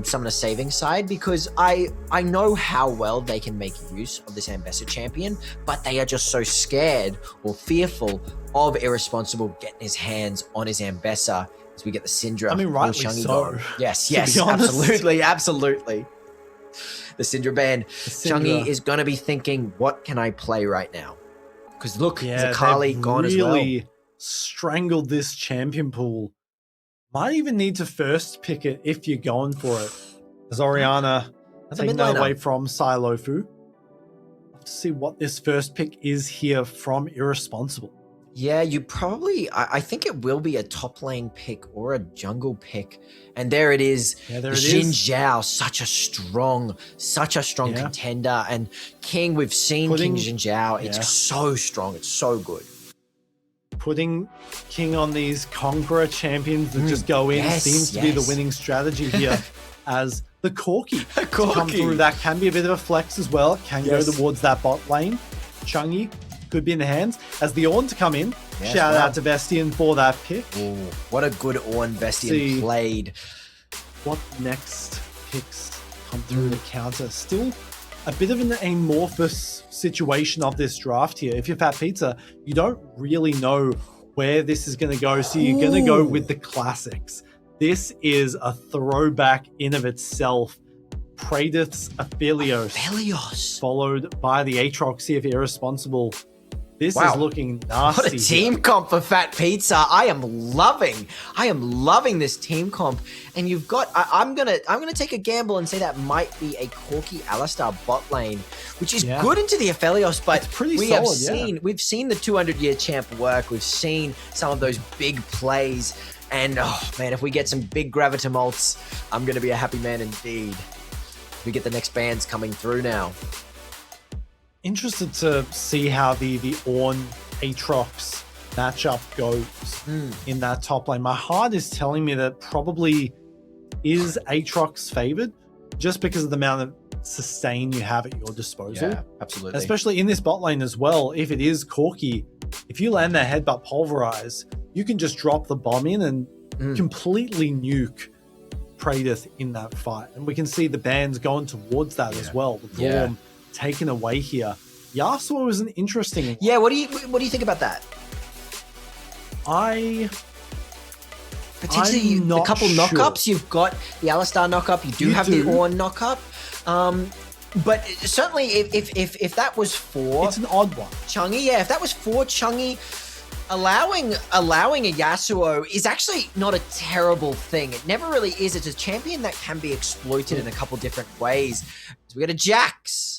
Summoner Saving side, because I know how well they can make use of this Ambessa champion, but they are just so scared or fearful of Irresponsible getting his hands on his Ambessa as we get the Syndra. I mean, rightly so. Yes, absolutely. The Syndra ban. Chang'e is going to be thinking, what can I play right now? Because look, Zakali gone as well. Strangled this champion pool. Might even need to first pick it if you're going for it. As Orianna taking that away from Silofu. Let's see what this first pick is here from Irresponsible. Yeah, you probably, I think it will be a top lane pick or a jungle pick. And there it is. Yeah, there it Xin is. Zhao, such a strong contender. And King, we've seen King Xin Zhao. It's so strong. It's so good. Putting King on these Conqueror champions that just go in seems to be the winning strategy here. As the Corki come through, that can be a bit of a flex as well. Can go towards that bot lane. Chang'e could be in the hands. As the Ornn to come in. Shout out to Vestian for that pick. Ooh, what a good Ornn Vestian played. What next picks come through the counter? Still a bit of an amorphous situation of this draft here. If you're FATPIZZA, you don't really know where this is going to go, so you're going to go with the classics. This is a throwback in of itself. Praedyth's Aphelios, followed by the Aatrox here for Irresponsible. This is looking nasty. What a team comp for FATPIZZA. I am loving this team comp. And you've got, I'm gonna take a gamble and say that might be a Corki Alistar bot lane, which is good into the Aphelios, but we've seen the 200-year champ work. We've seen some of those big plays. And oh man, if we get some big Gravitumults, I'm gonna be a happy man indeed. We get the next bans coming through now. Interested to see how the Ornn Aatrox matchup goes in that top lane. My heart is telling me that probably is Aatrox favored just because of the amount of sustain you have at your disposal. Yeah, absolutely. Especially in this bot lane as well. If it is Corki, if you land that headbutt Pulverize, you can just drop the bomb in and completely nuke Praedyth in that fight. And we can see the bans going towards that as well. The form taken away here. Yasuo is an interesting one. Yeah, what do you think about that? Potentially a couple knockups. You've got the Alistar knockup. You do have the Ornn knockup. But certainly, if that was for, it's an odd one. Chang'e, if that was for Chang'e, allowing a Yasuo is actually not a terrible thing. It never really is. It's a champion that can be exploited in a couple different ways. So we got a Jax.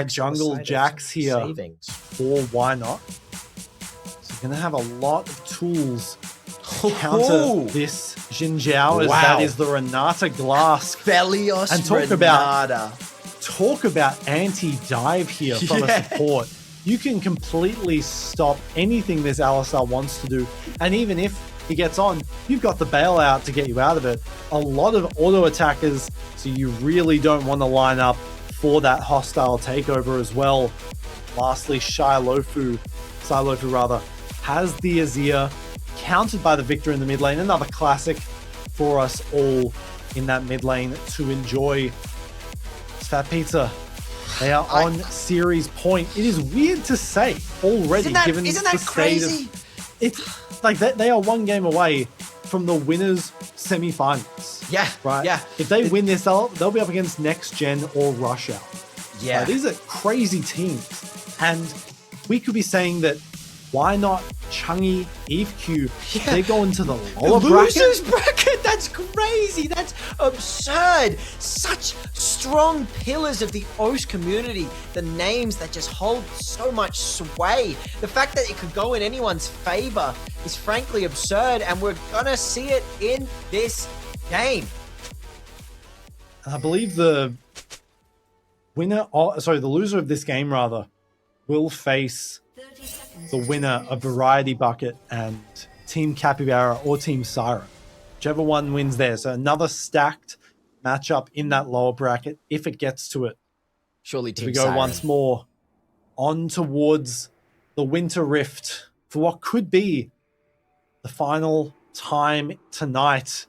Jungle Jax here. Or why not? So you're gonna have a lot of tools to counter this Xin Zhao, as that is the Renata Glass. Aphelios and talk about anti-dive here from a support. You can completely stop anything this Alistar wants to do. And even if he gets on, you've got the bailout to get you out of it. A lot of auto attackers, so you really don't want to line up for that hostile takeover as well. Lastly, Silofu has the Azir, countered by the Victor in the mid lane. Another classic for us all in that mid lane to enjoy. It's FATPIZZA. They are on series point. It is weird to say already, isn't that crazy? It's like they are one game away from the winners semi-finals. Yeah, Right? yeah. If they win this, they'll be up against Next Gen or Russia. Yeah. These are crazy teams. And we could be saying that why not Chungy, Eve Q? Yeah. They go into the lower bracket. Losers bracket. That's crazy. That's absurd. Such strong pillars of the OS community. The names that just hold so much sway. The fact that it could go in anyone's favor is frankly absurd, and we're gonna see it in this game. I believe the loser of this game rather will face the winner of Variety Bucket and Team Capybara or Team Siren. Whichever one wins there. So another stacked matchup in that lower bracket if it gets to it. Surely Team We go Siren. once more on towards the Winter Rift for what could be the final time tonight.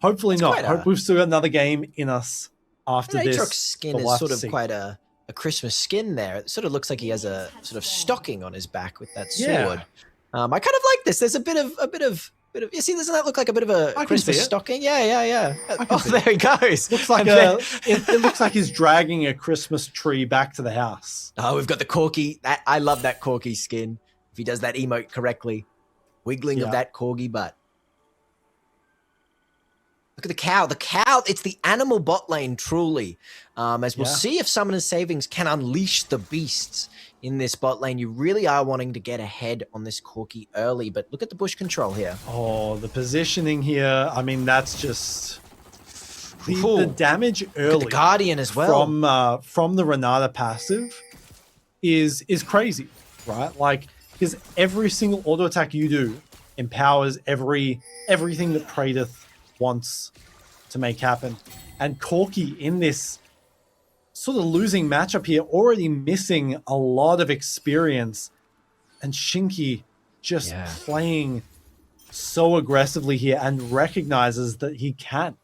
Hopefully not. Hope we've still got another game in us after this. Aatrox's skin is sort of quite a Christmas skin there. It sort of looks like he has a sort of stocking on his back with that sword. Yeah. I kind of like this. There's a bit of. You see, doesn't that look like a bit of a Christmas stocking? Yeah. Oh, there he goes. Looks like it looks like he's dragging a Christmas tree back to the house. Oh, we've got the Corgi. I love that Corgi skin. If he does that emote correctly, wiggling of that Corgi butt. Look at the cow. The cow, it's the animal bot lane, truly. As we'll see if Summoner's Savings can unleash the beasts in this bot lane. You really are wanting to get ahead on this Corki early, but look at the bush control here. Oh, the positioning here. I mean, that's just the damage early. The Guardian as well. From the Renata passive is crazy, right? Like, because every single auto attack you do empowers everything that Praedyth wants to make happen. And Corki in this sort of losing matchup here, already missing a lot of experience, and Shinky just playing so aggressively here and recognizes that he can.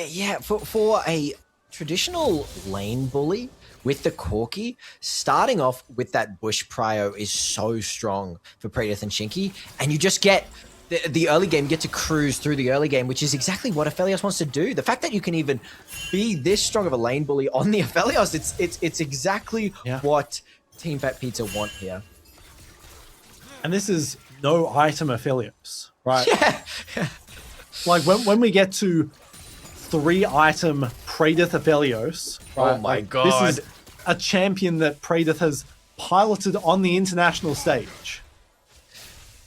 Yeah, for a traditional lane bully with the Corki, starting off with that bush prio is so strong for Praedyth and Shinky, and you just get the early game, you get to cruise through the early game, which is exactly what Aphelios wants to do. The fact that you can even be this strong of a lane bully on the Aphelios, it's exactly what Team FATPIZZA want here. And this is no item Aphelios, right? Yeah. Like when we get to 3-item Praedyth Aphelios, right? Oh my god. This is a champion that Praedyth has piloted on the international stage.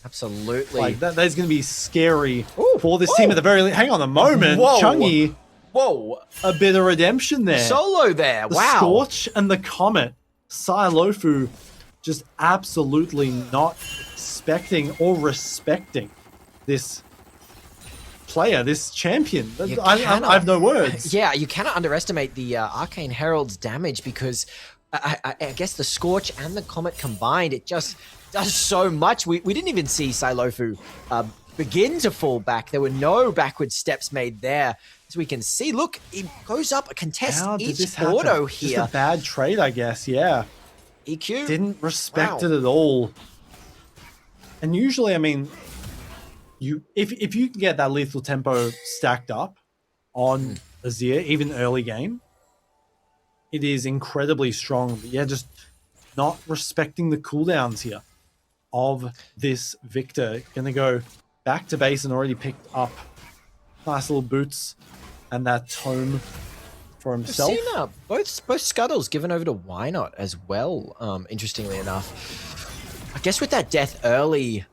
Absolutely. Like that's going to be scary for this team at the very least. Hang on a moment. Chungy. Whoa. A bit of redemption there. Solo there. The Wow. Scorch and the Comet. Silofu just absolutely not expecting or respecting this player, this champion. I have no words. Yeah, you cannot underestimate the Arcane Herald's damage, because I guess the Scorch and the Comet combined, it just does so much. We didn't even see Silofu begin to fall back. There were no backward steps made there. As we can see, look, it goes up, contests each auto here. Just a bad trade, I guess, yeah. EQ. Didn't respect it at all. And usually, I mean, if you can get that lethal tempo stacked up on Azir, even early game, it is incredibly strong. But yeah, just not respecting the cooldowns here of this Victor. Gonna go back to base and already picked up nice little boots and that tome for himself. We've seen both scuttles given over to Wynot as well, interestingly enough. I guess with that death early,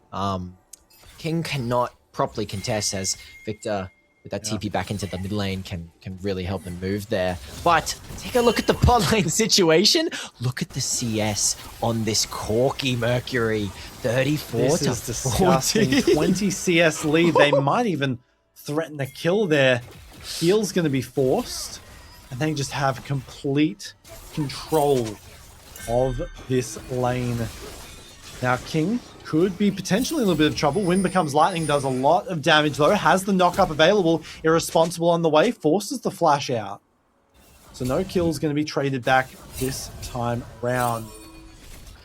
King cannot properly contest, as Victor with that TP back into the mid lane can really help them move there. But take a look at the bot lane situation. Look at the CS on this Corki Mercury. 34 this to is disgusting. 20 CS lead. They might even threaten a kill there. Heal's going to be forced, and they just have complete control of this lane. Now King could be potentially in a little bit of trouble. Wind becomes lightning, does a lot of damage though, has the knock-up available, irresponsible on the way, forces the flash out. So no kill's going to be traded back this time round.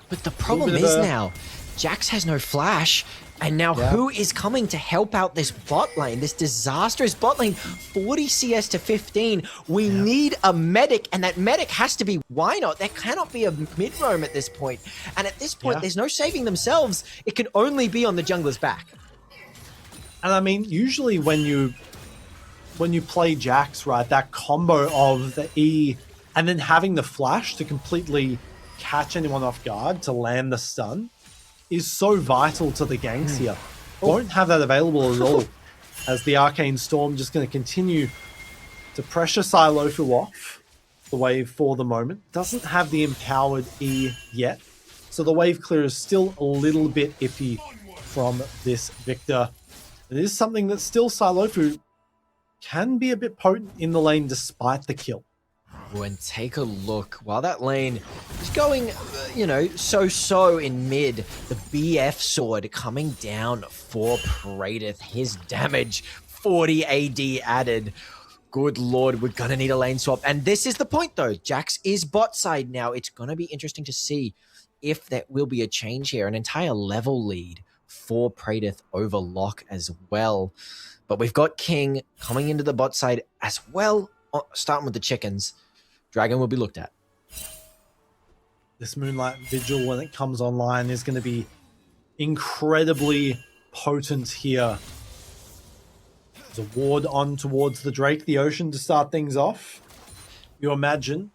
But the problem is now, Jax has no flash. And now who is coming to help out this bot lane, this disastrous bot lane? 40 CS to 15. We need a medic, and that medic has to be why not? There cannot be a mid roam at this point. And at this point, there's no saving themselves. It can only be on the jungler's back. And I mean, usually when you play Jax, right, that combo of the E and then having the flash to completely catch anyone off guard to land the stun is so vital to the ganks here. Won't have that available at all, as the Arcane Storm just going to continue to pressure Silofu off the wave for the moment. Doesn't have the empowered E yet, so the wave clear is still a little bit iffy from this Victor. It is something that still Silofu can be a bit potent in the lane despite the kill. And take a look. While that lane is going, you know, so-so in mid, the BF sword coming down for Praedyth. His damage, 40 AD added. Good lord, we're gonna need a lane swap. And this is the point though. Jax is bot side now. It's gonna be interesting to see if there will be a change here. An entire level lead for Praedyth over Locke as well. But we've got King coming into the bot side as well, starting with the chickens. Dragon will be looked at. This Moonlight Vigil, when it comes online, is going to be incredibly potent here. There's a ward on towards the Drake, the Ocean, to start things off. You imagine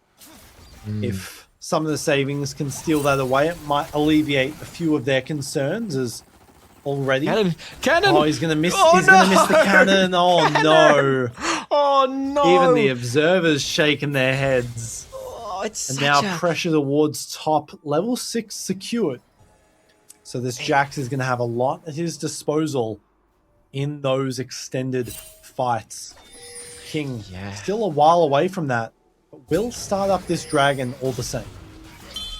if some of the savings can steal that away, it might alleviate a few of their concerns as already. Cannon! Oh, he's going to miss. He's going to miss the cannon. Oh no! Oh no! Even the observers shaking their heads. Oh, it's and such now pressure towards top. Level 6 secured. So this Jax is going to have a lot at his disposal in those extended fights. King still a while away from that, but will start up this dragon all the same.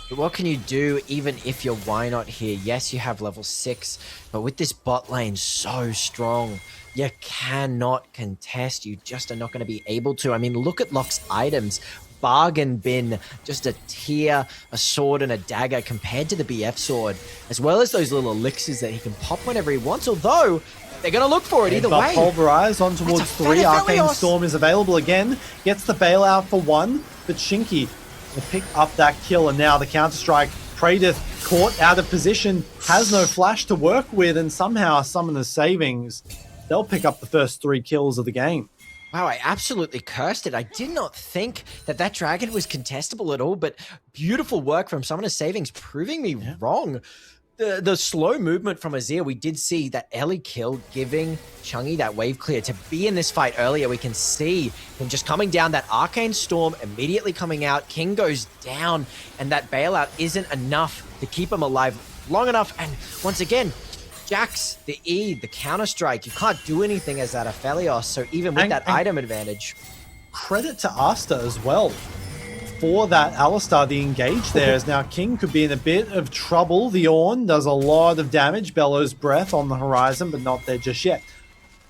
But what can you do even if you're why not here? Yes, you have level 6, but with this bot lane so strong, you cannot contest. You just are not going to be able to. I mean, look at Locke's items. Bargain bin, just a tear, a sword, and a dagger compared to the BF sword, as well as those little elixirs that he can pop whenever he wants, although they're going to look for it either way. Pulverize on towards 3. Arcane Storm is available again. Gets the bailout for 1, but Shinky will pick up that kill, and now the counter-strike. Praedyth caught out of position, has no flash to work with, and somehow Summoner's savings, they'll pick up the first 3 kills of the game. Wow, I absolutely cursed it. I did not think that that dragon was contestable at all, but beautiful work from Summoner's savings proving me wrong. The slow movement from Azir, we did see that Ellie kill giving Chungy that wave clear to be in this fight earlier. We can see him just coming down, that Arcane Storm immediately coming out. King goes down, and that bailout isn't enough to keep him alive long enough. And once again, Jax, the E, the counter-strike, you can't do anything as that Aphelios, so even with that item advantage. Credit to Asta as well for that Alistar, the engage there, as now King could be in a bit of trouble. The Ornn does a lot of damage. Bellows Breath on the horizon, but not there just yet.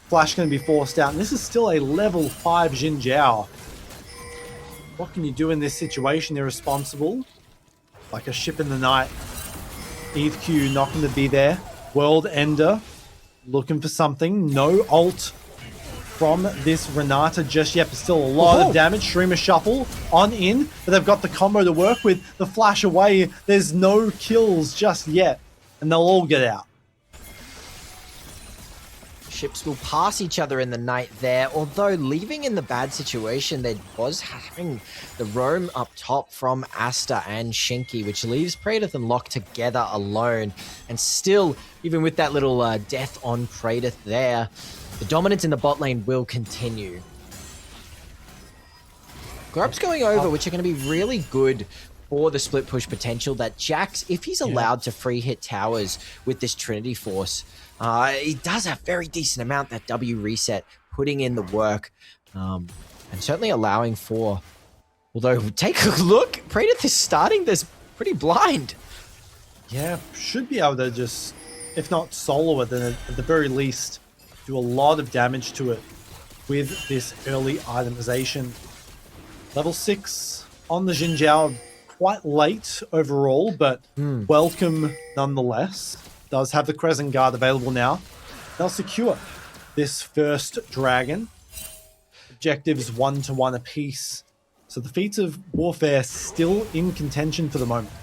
Flash going to be forced out, and this is still a level 5 Xin Zhao. What can you do in this situation? Irresponsible. Like a ship in the night. Eve Q not going to be there. World Ender looking for something. No ult from this Renata just yet, but still a lot of damage. Streamer Shuffle on in, but they've got the combo to work with. The flash away. There's no kills just yet, and they'll all get out. Ships will pass each other in the night there, although leaving in the bad situation, there was having the roam up top from Asta and Shinky, which leaves Praedyth and Locke together alone. And still, even with that little death on Praedyth there, the dominance in the bot lane will continue. Grubs going over, which are going to be really good for the split push potential that Jax, if he's allowed to free hit towers with this Trinity Force, he does a very decent amount, that W reset, putting in the work, and certainly allowing for, although take a look, Praedyth is starting this pretty blind. Yeah, should be able to just, if not solo it, then at the very least do a lot of damage to it with this early itemization. Level 6 on the Xin Zhao, quite late overall, but welcome nonetheless. does have the Crescent Guard available now. They'll secure this first dragon. Objectives 1-1 apiece. So the Feats of Warfare still in contention for the moment.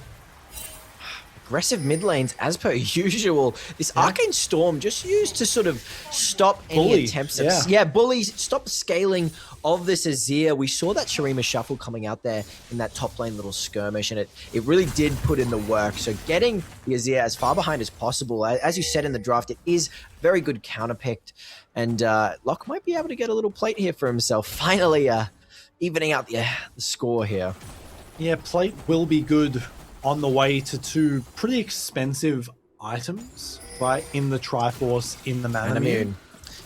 Aggressive mid lanes as per usual. This Arcane Storm just used to sort of stop any attempts of bully, stop scaling of this Azir. We saw that Shurima Shuffle coming out there in that top lane little skirmish, and it really did put in the work. So getting the Azir as far behind as possible, as you said in the draft, it is very good counterpicked, and Locke might be able to get a little plate here for himself. Finally evening out the score here. Yeah, plate will be good on the way to 2 pretty expensive items, right? In the Triforce, in the Manamune.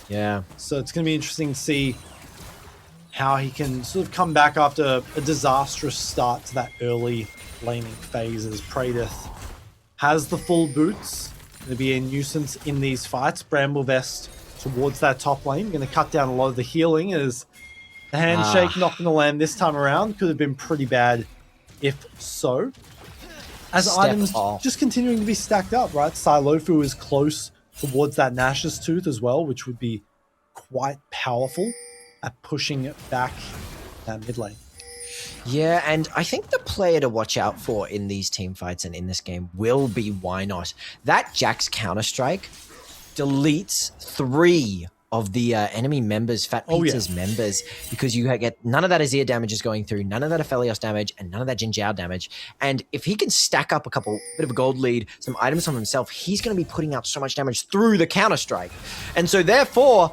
Yeah. So it's going to be interesting to see how he can sort of come back after a disastrous start to that early laning phase, as Praedyth has the full boots. Going to be a nuisance in these fights. Bramblevest towards that top lane. Going to cut down a lot of the healing, as the handshake not going to land this time around. Could have been pretty bad if so. As items just continuing to be stacked up, right? Silofu is close towards that Nash's Tooth as well, which would be quite powerful at pushing back that mid lane. Yeah, and I think the player to watch out for in these team fights and in this game will be Why Not. That Jax Counter-Strike deletes 3 of the enemy members, FATPIZZA's members, because you get none of that Azir damage is going through, none of that Aphelios damage, and none of that Jin Jiao damage. And if he can stack up a bit of a gold lead, some items from himself, he's going to be putting out so much damage through the Counter-Strike. And so therefore,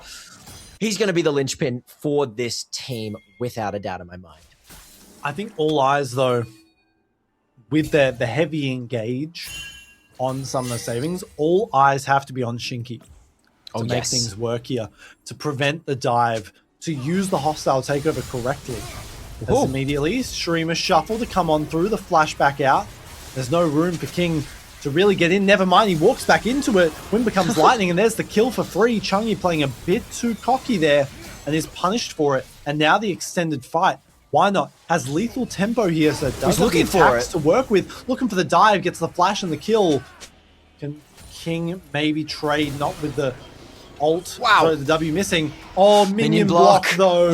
he's going to be the linchpin for this team without a doubt in my mind. I think all eyes, though, with the heavy engage on Summoner Savings, all eyes have to be on Shinky to make things work here, to prevent the dive, to use the hostile takeover correctly. As immediately, Shurima Shuffle to come on through, the flashback out. There's no room for King to really get in. Never mind, he walks back into it. Wind becomes lightning, and there's the kill for free. Chungi playing a bit too cocky there and is punished for it. And now the extended fight. Why Not? Has lethal tempo here, so it does have the attacks to work with. Looking for the dive, gets the flash and the kill. Can King maybe trade? Not with the ult. Wow. Sorry, the W missing. Oh, minion block though.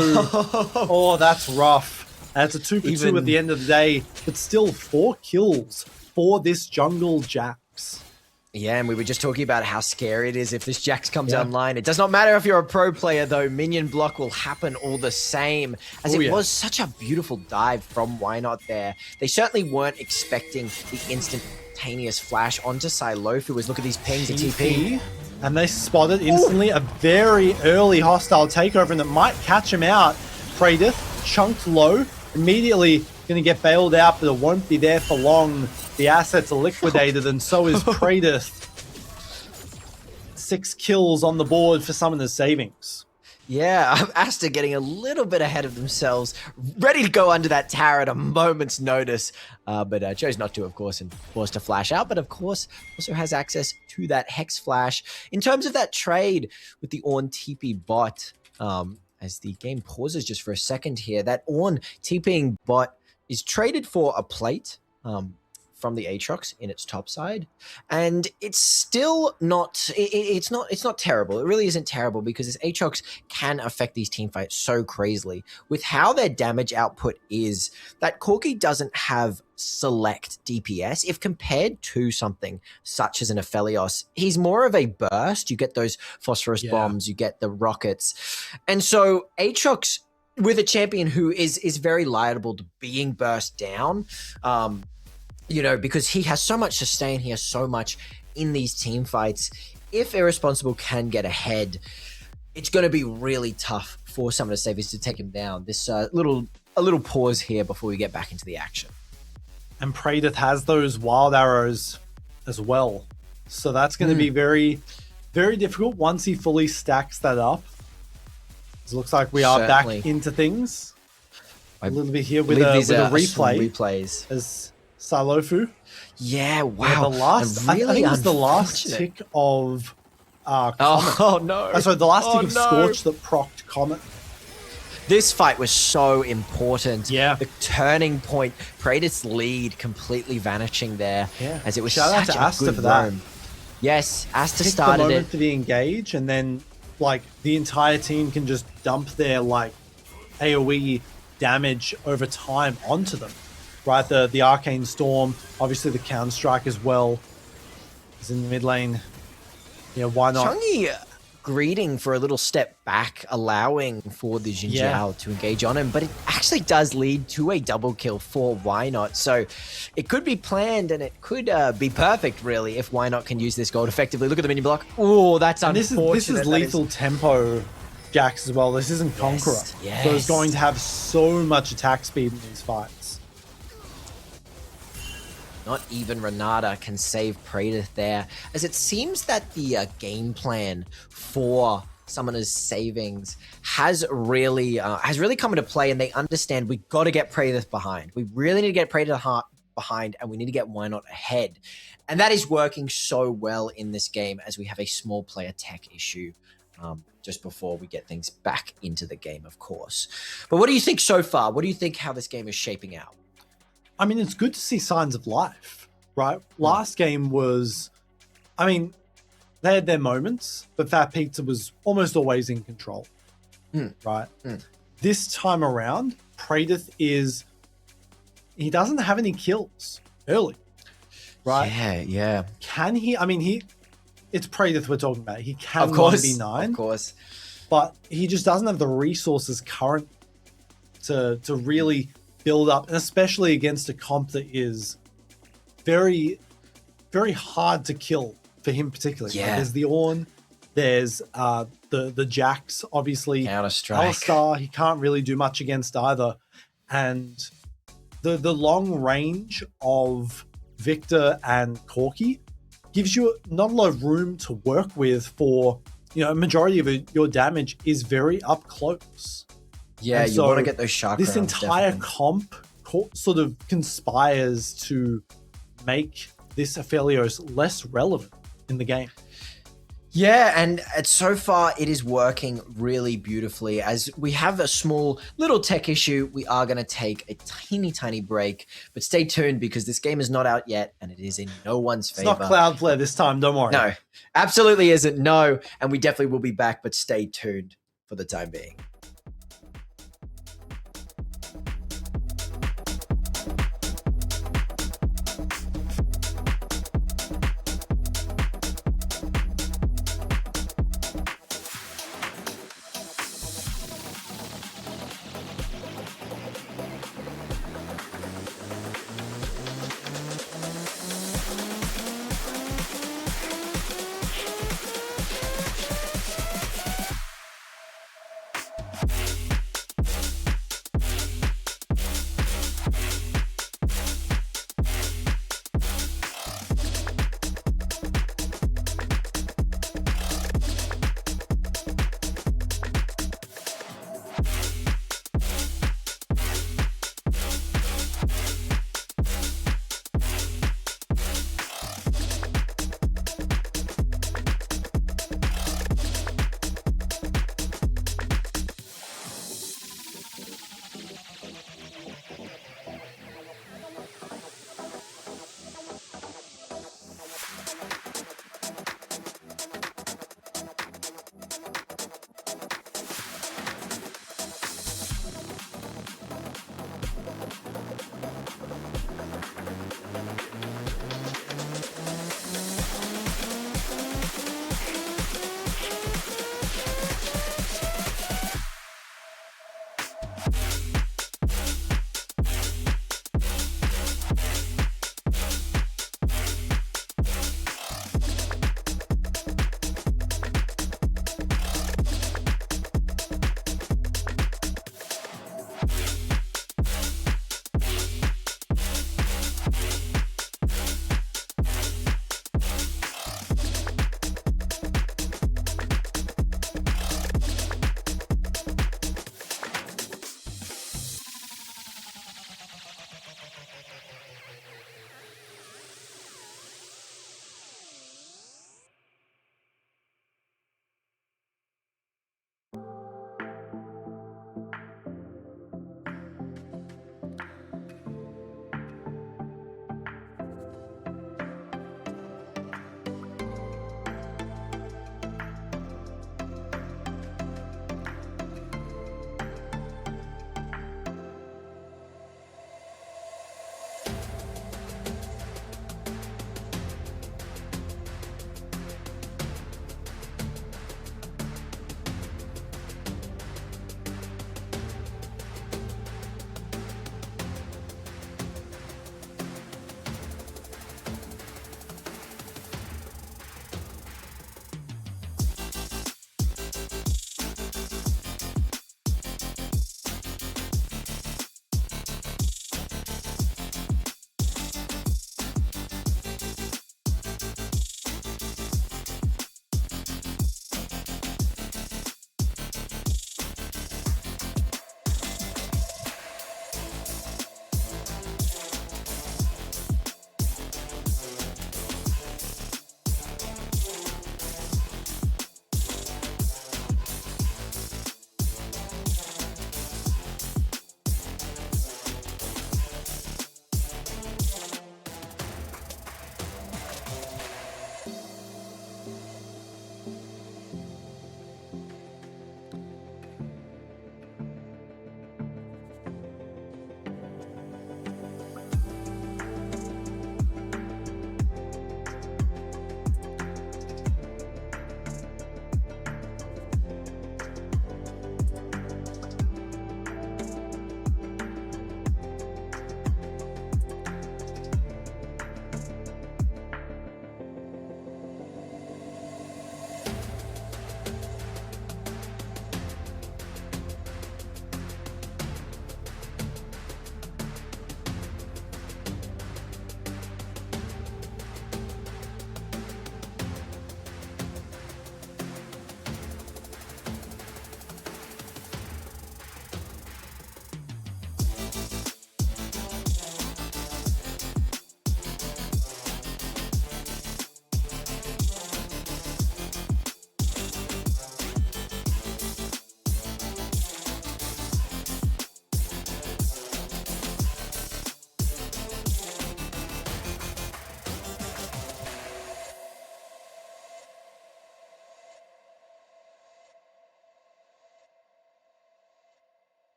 Oh, that's rough. That's a 2-for-2 at the end of the day, but still 4 kills for this jungle Jax. Yeah, and we were just talking about how scary it is if this Jax comes online. It does not matter if you're a pro player, though. Minion block will happen all the same, as it was such a beautiful dive from Why Not there. They certainly weren't expecting the instantaneous flash onto Silofu. Look at these pings and TP. And they spotted instantly a very early hostile takeover, and it might catch him out. Praedyth chunked low, immediately going to get bailed out, but it won't be there for long. The assets are liquidated, and so is Praedyth. 6 kills on the board for Summoner's Savings. Yeah, Asta getting a little bit ahead of themselves, ready to go under that tower at a moment's notice, but chose not to, of course, and forced to flash out, but of course also has access to that Hex Flash. In terms of that trade with the Ornn TP bot, as the game pauses just for a second here, that Ornn TPing bot is traded for a plate from the Aatrox in its top side, and it's still not it's not terrible. It really isn't terrible, because this Aatrox can affect these team fights so crazily with how their damage output is. That Corki doesn't have select DPS if compared to something such as an Aphelios. He's more of a burst. You get those phosphorus bombs, you get the rockets, and so Aatrox with a champion who is very liable to being burst down, you know, because he has so much sustain, he has so much in these team fights. If Irresponsible can get ahead, it's going to be really tough for Summoner Savings to take him down. This a little pause here before we get back into the action. And Praedyth has those wild arrows as well, so that's going to be very, very difficult once he fully stacks that up. It looks like we are back into things a little bit here with a replay as Silofu. Yeah, wow. Yeah, the last, I think it was the last tick of Comet. Oh no. Sorry, the last tick of Scorch that procced Comet. This fight was so important. Yeah. The turning point, Praedyth's lead completely vanishing there, as it was Shout out to Asta for that. Yes, Asta Pick the started moment it. for the engage, and then like the entire team can just dump their like AoE damage over time onto them. Right, the Arcane Storm, obviously the Counter Strike as well is in the mid lane. Yeah, why not? Chungi greeting for a little step back, allowing for the Xin Yeah. Jiao to engage on him, but it actually does lead to a double kill for Why Not. So it could be planned and it could be perfect, really, if Why Not can use this gold effectively. Look at the mini block. Oh, that's And unfortunate. this is lethal tempo Jax as well. This isn't Conqueror. Yes. So it's going to have so much attack speed in these fights. Not even Renata can save Praedyth there, as it seems that the game plan for Summoner's savings has really come into play, and they understand we got to get Praedyth behind. We really need to get Praedyth behind, and we need to get Why Not ahead. And that is working so well in this game, as we have a small player tech issue just before we get things back into the game, of course. But what do you think so far? What do you think how this game is shaping out? I mean, it's good to see signs of life, right? Last game was, I mean, they had their moments, but FATPIZZA was almost always in control, right? This time around, Praedyth he doesn't have any kills early, right? Yeah. Can he? I mean, it's Praedyth we're talking about. He can Of course, 1v9, of course, but he just doesn't have the resources current to really build up, and especially against a comp that is very, very hard to kill for him particularly. Yeah. Like, there's the Ornn, there's the Jax, obviously. Counter-Strike. Alistar, he can't really do much against either. And the long range of Victor and Corki gives you not a lot of room to work with for, a majority of your damage is very up close. Yeah, And you so want to get those chakras. This entire comp sort of conspires to make this Aphelios less relevant in the game. Yeah, and so far it is working really beautifully. As we have a small little tech issue, we are going to take a tiny break. But stay tuned, because this game is not out yet and it is in no one's favor. It's not Cloudflare this time, don't worry. No, absolutely isn't. No, and we definitely will be back, but stay tuned for the time being.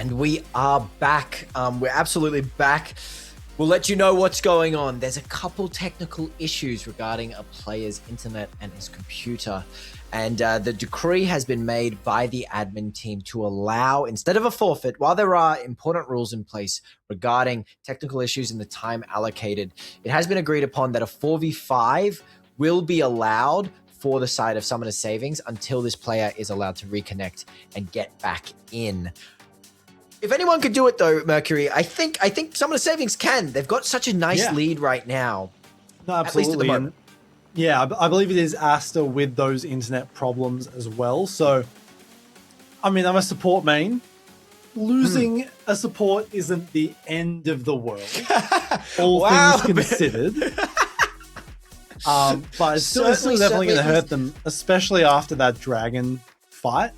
And we are back. We're absolutely back. We'll let you know what's going on. There's a couple technical issues regarding a player's internet and his computer. And the decree has been made by the admin team to allow, instead of a forfeit, while there are important rules in place regarding technical issues and the time allocated, it has been agreed upon that a 4v5 will be allowed for the side of Summoner's Savings until this player is allowed to reconnect and get back in. If anyone could do it though, Mercury, I think Summoner's Savings can. They've got such a nice lead right now. No, absolutely. At least at the moment. Yeah, I believe it is Asta with those internet problems as well. So, I mean, I'm a support main. Losing a support isn't the end of the world, all things considered. But it's still definitely going to hurt them, especially after that dragon fight.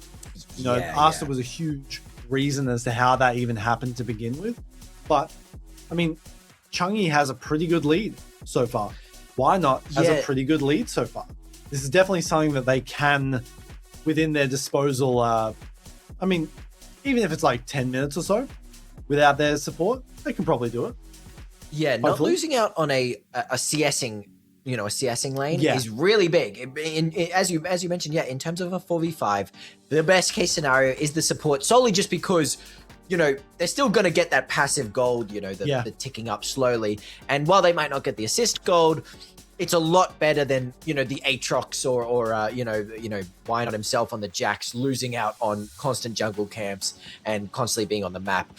You know, Asta was a huge reason as to how that even happened to begin with. But, I mean, Chungy has a pretty good lead so far. Why not has a pretty good lead so far? This is definitely something that they can, within their disposal, I mean, even if it's like 10 minutes or so, without their support, they can probably do it. Yeah, not losing out on a CSing, you know, a CSing lane is really big. As you mentioned, in terms of a 4v5, the best case scenario is the support, solely just because, you know, they're still going to get that passive gold, you know, the ticking up slowly. And while they might not get the assist gold, it's a lot better than, you know, the Aatrox or you know, why not himself on the Jax, losing out on constant jungle camps and constantly being on the map.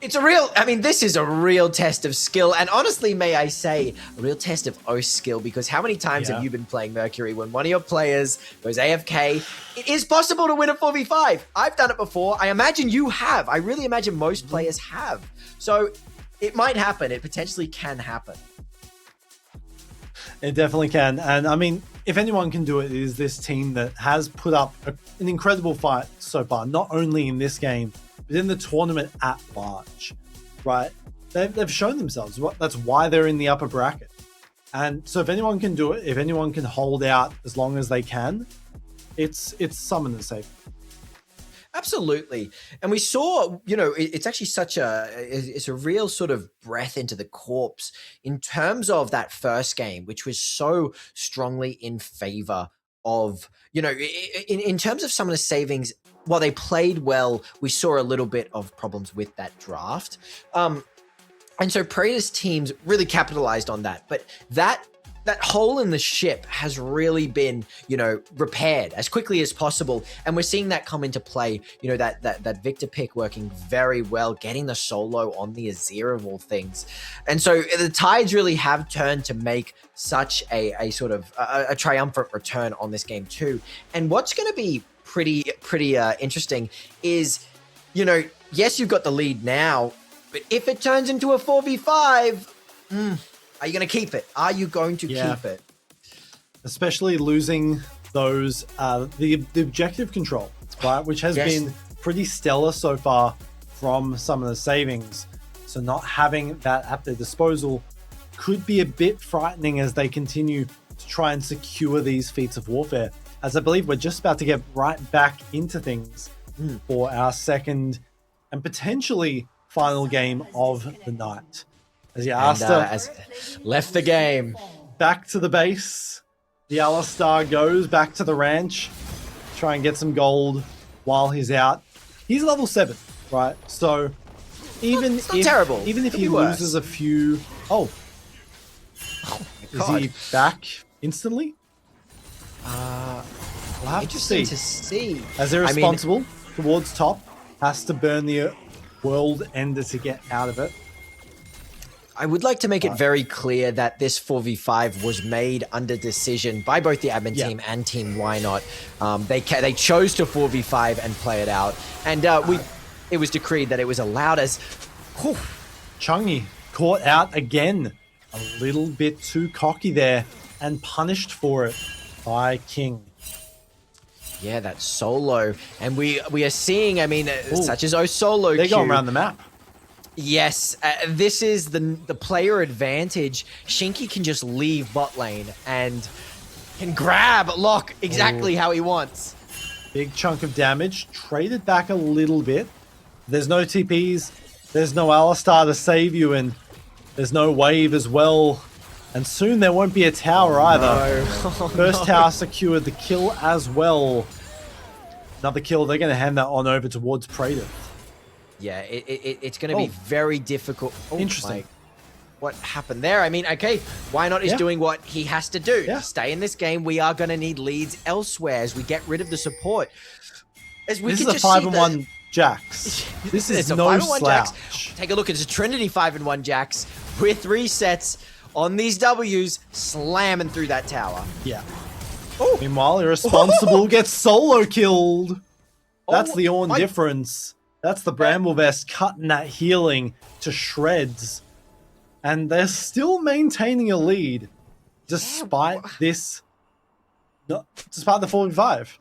It's a real, I mean, this is a real test of skill. And honestly, may I say, a real test of O's skill, because how many times have you been playing Mercury when one of your players goes AFK? It is possible to win a 4v5. I've done it before. I imagine you have. I really imagine most players have. So it might happen. It potentially can happen. It definitely can. And I mean, if anyone can do it, it is this team that has put up an incredible fight so far, not only in this game, but in the tournament at large, right? They've shown themselves. That's why they're in the upper bracket. And so if anyone can do it, if anyone can hold out as long as they can, it's Summoner's safe. Absolutely. And we saw, you know, it's actually it's a real sort of breath into the corpse in terms of that first game, which was so strongly in favor of, you know, in terms of Summoner's Savings. While they played well, we saw a little bit of problems with that draft. And so Predator's teams really capitalized on that. But that hole in the ship has really been, you know, repaired as quickly as possible. And we're seeing that come into play, you know, that Victor pick working very well, getting the solo on the Azir of all things. And so the tides really have turned to make such a sort of a triumphant return on this game too. And what's going to be pretty interesting is, you know, yes, you've got the lead now, but if it turns into a 4v5, are you going to keep it? Are you going to keep it? Especially losing those, the objective control, right? Which has been pretty stellar so far from Summoner's Savings. So not having that at their disposal could be a bit frightening as they continue to try and secure these feats of warfare. As I believe we're just about to get right back into things for our second and potentially final game of the night. As Asta left the game. Back to the base. The Alistar goes back to the ranch. Try and get some gold while he's out. He's level 7, right? So even it's not terrible. Even if he loses a few... Oh. Is he back instantly? We'll have to see. As irresponsible towards top, has to burn the world ender to get out of it. I would like to make it very clear that this 4v5 was made under decision by both the admin team and Team Why Not. They chose to 4v5 and play it out, and it was decreed that it was allowed as. Chungy caught out again, a little bit too cocky there, and punished for it by King. Yeah, that solo, and we are seeing. I mean, such as solo. They're going around the map. Yes, this is the player advantage. Shinky can just leave bot lane and can grab Lock exactly how he wants. Big chunk of damage, traded back a little bit, There's no TPs, there's no Alistar to save you, and there's no wave as well. And soon there won't be a tower either. No. First tower secured, the kill as well. Another kill, they're going to hand that on over towards Praetor. Yeah, it's going to be very difficult. Oh, interesting. What happened there? I mean, okay, why not is doing what he has to do. Yeah. To stay in this game, we are going to need leads elsewhere as we get rid of the support. As we This can is a just 5-1 Jax. This is a no 5-1 slouch. Jax. Take a look, it's a Trinity 5-1 Jax with resets on these W's, slamming through that tower. Yeah. Oh. Meanwhile, Irresponsible gets solo killed. That's Oh, the Ornn my- difference. That's the Bramble Vest cutting that healing to shreds. And they're still maintaining a lead despite this. No, despite the 4v5.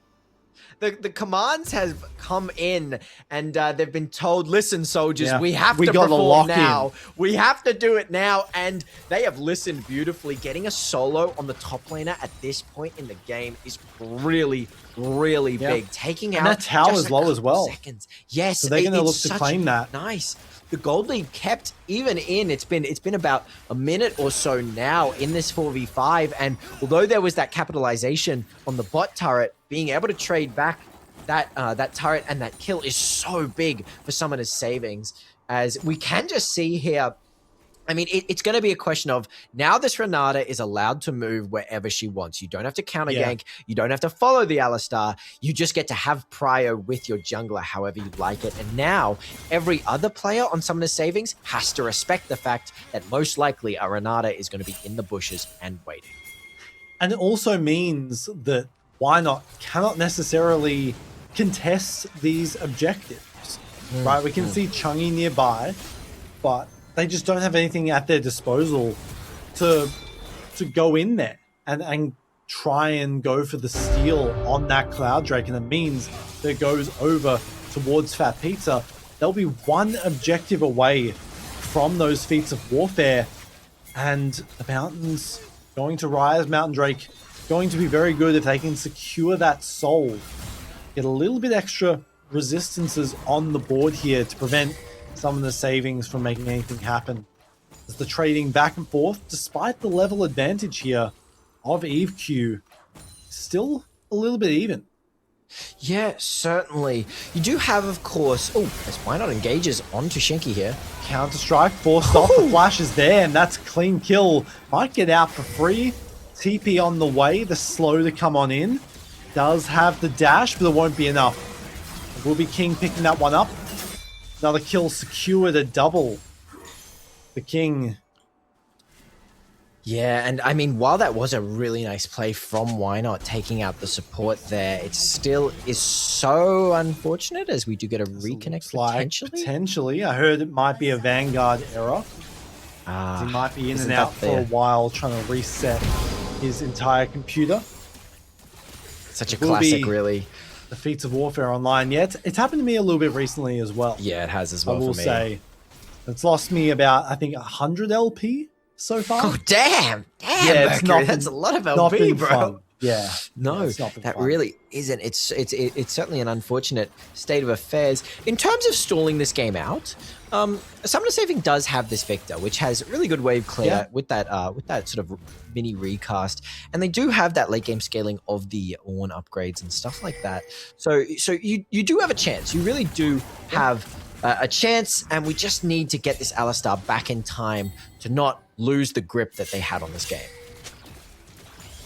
The commands have come in and they've been told, listen, soldiers, Yeah, we have we to gotta perform lock now. in. We have to do it now. And they have listened beautifully. Getting a solo on the top laner at this point in the game is really, really big. Taking And out that tower just is a low as couple well. Seconds. Yes, So they're going to look it's to such claim that. Nice. The gold lead kept even in. It's been about a minute or so now in this 4v5. And although there was that capitalization on the bot turret, being able to trade back that turret and that kill is so big for Summoner's savings, as we can just see here. I mean, it's going to be a question of now this Renata is allowed to move wherever she wants. You don't have to counter gank. You don't have to follow the Alistar. You just get to have prio with your jungler however you like it. And now every other player on Summoner's savings has to respect the fact that most likely a Renata is going to be in the bushes and waiting. And it also means that Why Not cannot necessarily contest these objectives, right? We can see Chungy nearby, but they just don't have anything at their disposal to go in there and try and go for the steal on that Cloud Drake. And it means that it goes over towards FATPIZZA. They'll be one objective away from those feats of warfare, and the Mountains going to rise. Mountain Drake going to be very good if they can secure that soul. Get a little bit extra resistances on the board here to prevent some of the savings from making anything happen. As the trading back and forth, despite the level advantage here of EveQ, still a little bit even. Yeah, certainly. You do have, of course... Oh, as Why Not engages onto Shinky here. Counter-strike forced off. The flash is there, and that's clean kill. Might get out for free. TP on the way. The slow to come on in. Does have the dash, but it won't be enough. It will be King picking that one up. Another kill secured, a double. The King. Yeah, and I mean, while that was a really nice play from Why Not taking out the support there, it still is so unfortunate as we do get a reconnect potentially. Potentially. I heard it might be a Vanguard error. He might be in and out for a while trying to reset his entire computer. Such a classic, be really. The feats of warfare online. Yeah, it's happened to me a little bit recently as well. Yeah, it has as well. I will for me. say it's lost me about, I think, 100 LP so far. Oh damn! Damn, Yeah, Mercury, it's not that's been- a lot of not LP, been bro. fun. Yeah. No, it's not been that fun. really isn't. It's certainly an unfortunate state of affairs. In terms of stalling this game out, Summoner Saving does have this Victor, which has really good wave clear with that sort of mini recast, and they do have that late game scaling of the Ornn upgrades and stuff like that. So you do have a chance. You really do have a chance, and we just need to get this Alistar back in time to not lose the grip that they had on this game.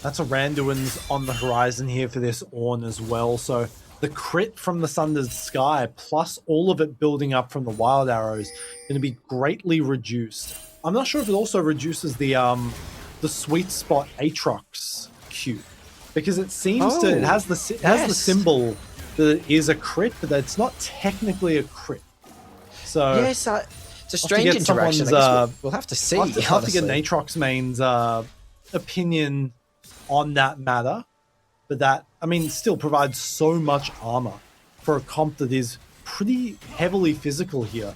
That's a Randuin's on the horizon here for this Ornn as well. So the crit from the Sundered Sky, plus all of it building up from the Wild Arrows, going to be greatly reduced. I'm not sure if it also reduces the sweet spot Aatrox Q, because it seems it has the symbol that it is a crit, but that it's not technically a crit. So Yes, it's a strange interaction. I guess we'll have to see. I'll have to get an honestly. Aatrox main's opinion on that matter, but that, I mean, still provides so much armor for a comp that is pretty heavily physical here,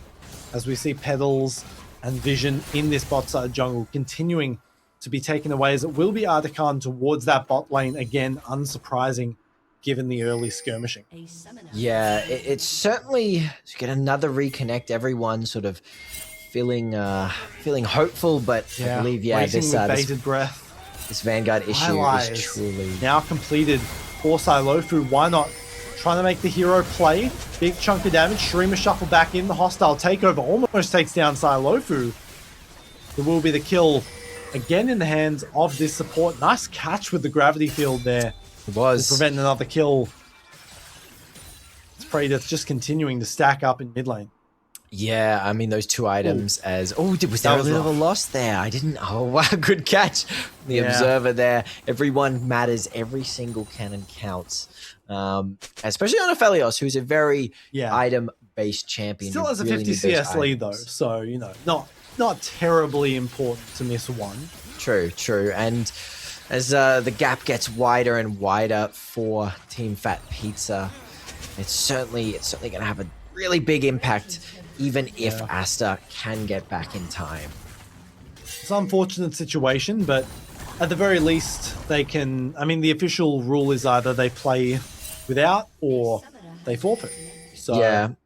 as we see Petals and Vision in this bot side jungle continuing to be taken away, as it will be Artican towards that bot lane again. Unsurprising given the early skirmishing. Yeah, it's certainly get another reconnect. Everyone sort of feeling hopeful, but I believe waiting with bated breath. This Vanguard issue is truly now completed for Silofu. Why not trying to make the hero play? Big chunk of damage. Shreema shuffle back in. The hostile takeover almost takes down Silofu. There will be the kill again in the hands of this support. Nice catch with the gravity field there. It was. To prevent another kill. It's Predator just continuing to stack up in mid lane. Yeah, I mean, those two items was there a little of a loss there? I didn't. Oh, wow, good catch. The observer there. Everyone matters. Every single cannon counts. Especially on Aphelios, who's a very item-based champion. Still has a 50 CS lead, though. So, you know, not terribly important to miss one. True. And as the gap gets wider and wider for Team FATPIZZA, it's certainly going to have a really big impact, even if Asta can get back in time. It's an unfortunate situation, but at the very least, they can... I mean, the official rule is either they play without or they forfeit. So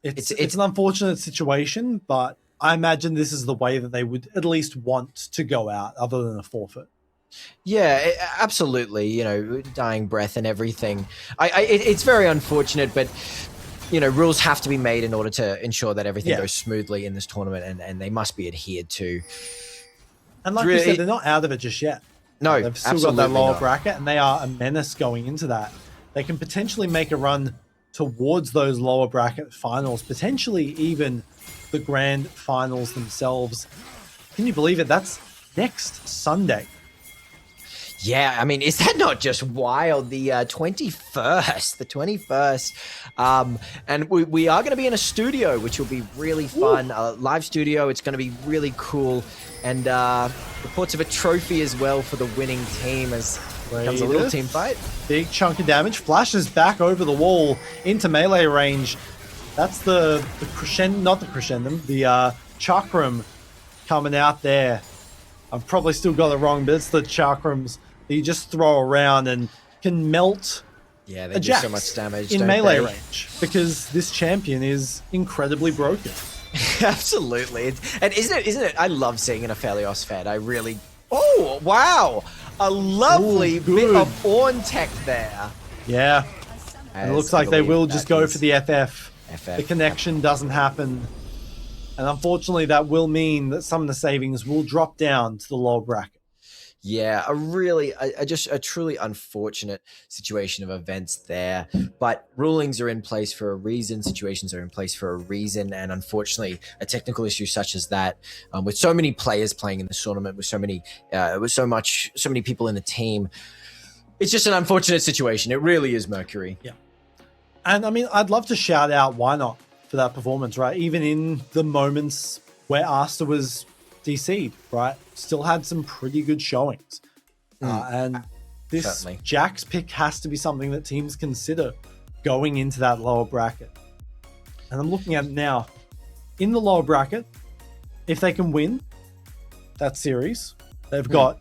it's an unfortunate situation, but I imagine this is the way that they would at least want to go out, other than a forfeit. Yeah, absolutely. You know, dying breath and everything. It's very unfortunate, but... You know, rules have to be made in order to ensure that everything goes smoothly in this tournament, and they must be adhered to. And like you said, they're not out of it just yet. No, they've still got that lower bracket, and they are a menace going into that. They can potentially make a run towards those lower bracket finals, potentially even the grand finals themselves. Can you believe it? That's next Sunday. Yeah, I mean, is that not just wild? The 21st. And we are going to be in a studio, which will be really fun. Live studio. It's going to be really cool. And reports of a trophy as well for the winning team as it becomes a little team fight. Big chunk of damage. Flashes back over the wall into melee range. That's the crescendo, not the crescendum, the chakram coming out there. I've probably still got it wrong, but it's the chakrams that you just throw around and can melt they do so much damage in melee range, because this champion is incredibly broken. Absolutely. And isn't it? I love seeing an Aphelios Fed. I really... Oh, wow. A lovely bit of Ornn tech there. Yeah. And it looks like they will just go for the FF. The connection doesn't happen. And unfortunately, that will mean that some of the savings will drop down to the lower bracket. Yeah, a truly unfortunate situation of events there. But rulings are in place for a reason. Situations are in place for a reason. And unfortunately, a technical issue such as that, with so many players playing in the tournament, with so many people in the team, it's just an unfortunate situation. It really is, Mercury. Yeah. And I mean, I'd love to shout out Why Not for that performance, right? Even in the moments where Asta was DC'd, right? Still had some pretty good showings. And this certainly. Jack's pick has to be something that teams consider going into that lower bracket. And I'm looking at it now. In the lower bracket, if they can win that series, they've got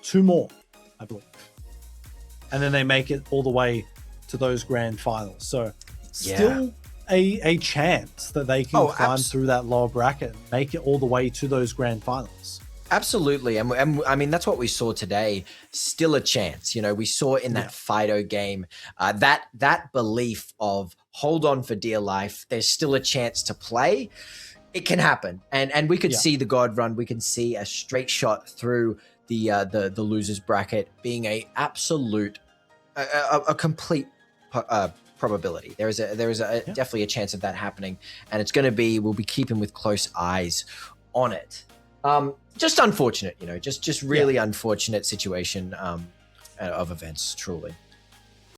2 more, I believe. And then they make it all the way to those grand finals. So still a chance that they can climb through that lower bracket and make it all the way to those grand finals. Absolutely. And I mean, that's what we saw today. Still a chance. You know, we saw in that Fido game, that belief of hold on for dear life. There's still a chance to play. It can happen. And we could see the God run. We can see a straight shot through the losers bracket being a absolute, a complete probability. There is definitely a chance of that happening, and it's going to be, we'll be keeping with close eyes on it. Just unfortunate, you know, just really unfortunate situation of events, truly.